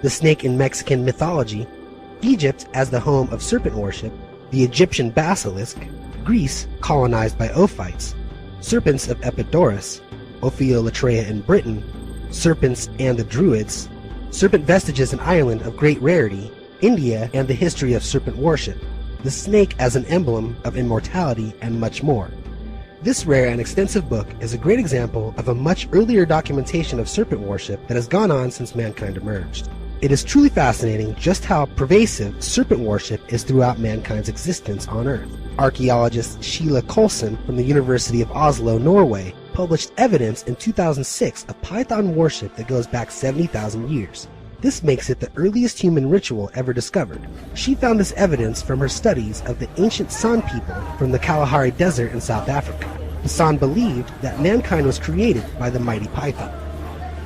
the snake in Mexican mythology, Egypt as the home of serpent worship, the Egyptian basilisk, Greece colonized by Ophites, serpents of Epidaurus, Ophiolatreia in Britain, serpents and the Druids, serpent vestiges in Ireland of great rarity, India and the history of serpent worship, the snake as an emblem of immortality, and much more. This rare and extensive book is a great example of a much earlier documentation of serpent worship that has gone on since mankind emerged. It is truly fascinating just how pervasive serpent worship is throughout mankind's existence on Earth. Archaeologist Sheila Coulson from the University of Oslo, Norway, published evidence in 2006 of python worship that goes back 70,000 years. This makes it the earliest human ritual ever discovered. She found this evidence from her studies of the ancient San people from the Kalahari Desert in South Africa. The San believed that mankind was created by the mighty python.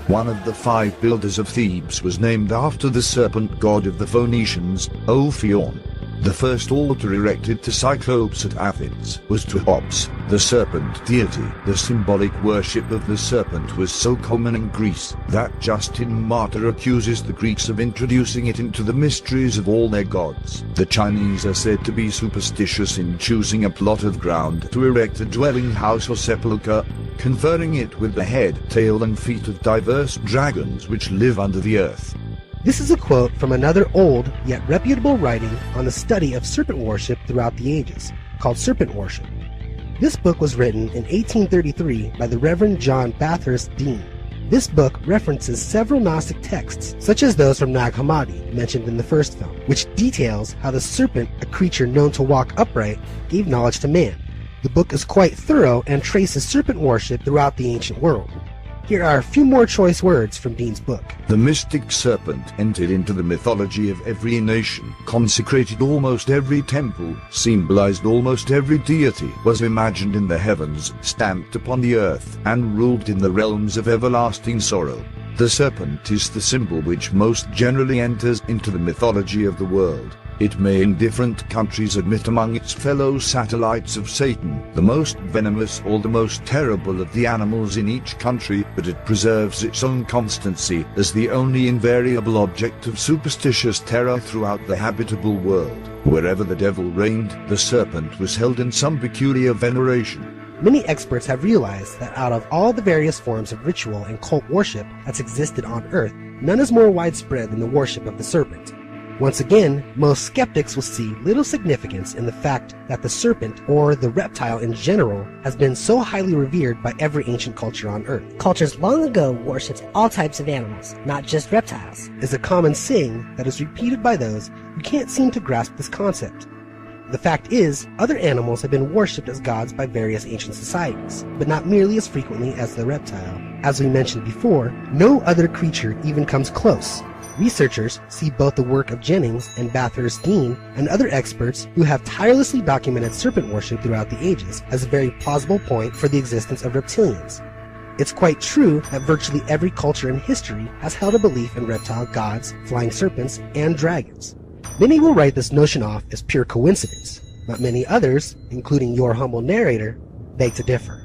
One of the 5 builders of Thebes was named after the serpent god of the Phoenicians, Ophion. The first altar erected to Cyclops at Athens was to Ops, the serpent deity. The symbolic worship of the serpent was so common in Greece that Justin Martyr accuses the Greeks of introducing it into the mysteries of all their gods. The Chinese are said to be superstitious in choosing a plot of ground to erect a dwelling house or sepulchre, conferring it with the head, tail and feet of diverse dragons which live under the earth. This is a quote from another old yet reputable writing on the study of serpent worship throughout the ages, called Serpent Worship. This book was written in 1833 by the Reverend John Bathurst Dean. This book references several Gnostic texts, such as those from Nag Hammadi, mentioned in the first film, which details how the serpent, a creature known to walk upright, gave knowledge to man. The book is quite thorough and traces serpent worship throughout the ancient world. Here are a few more choice words from Dean's book. The mystic serpent entered into the mythology of every nation, consecrated almost every temple, symbolized almost every deity, was imagined in the heavens, stamped upon the earth, and ruled in the realms of everlasting sorrow. The serpent is the symbol which most generally enters into the mythology of the world. It may in different countries admit among its fellow satellites of Satan the most venomous or the most terrible of the animals in each country, but it preserves its own constancy as the only invariable object of superstitious terror throughout the habitable world. Wherever the devil reigned, the serpent was held in some peculiar veneration. Many experts have realized that out of all the various forms of ritual and cult worship that's existed on Earth, none is more widespread than the worship of the serpent. Once again, most skeptics will see little significance in the fact that the serpent, or the reptile in general, has been so highly revered by every ancient culture on Earth. Cultures long ago worshipped all types of animals, not just reptiles. Is a common saying that is repeated by those who can't seem to grasp this concept. The fact is, other animals have been worshipped as gods by various ancient societies, but not nearly as frequently as the reptile. As we mentioned before, no other creature even comes close. Researchers see both the work of Jennings and Bathurst Dean and other experts who have tirelessly documented serpent worship throughout the ages as a very plausible point for the existence of reptilians. It's quite true that virtually every culture in history has held a belief in reptile gods, flying serpents, and dragons. Many will write this notion off as pure coincidence, but many others, including your humble narrator, beg to differ.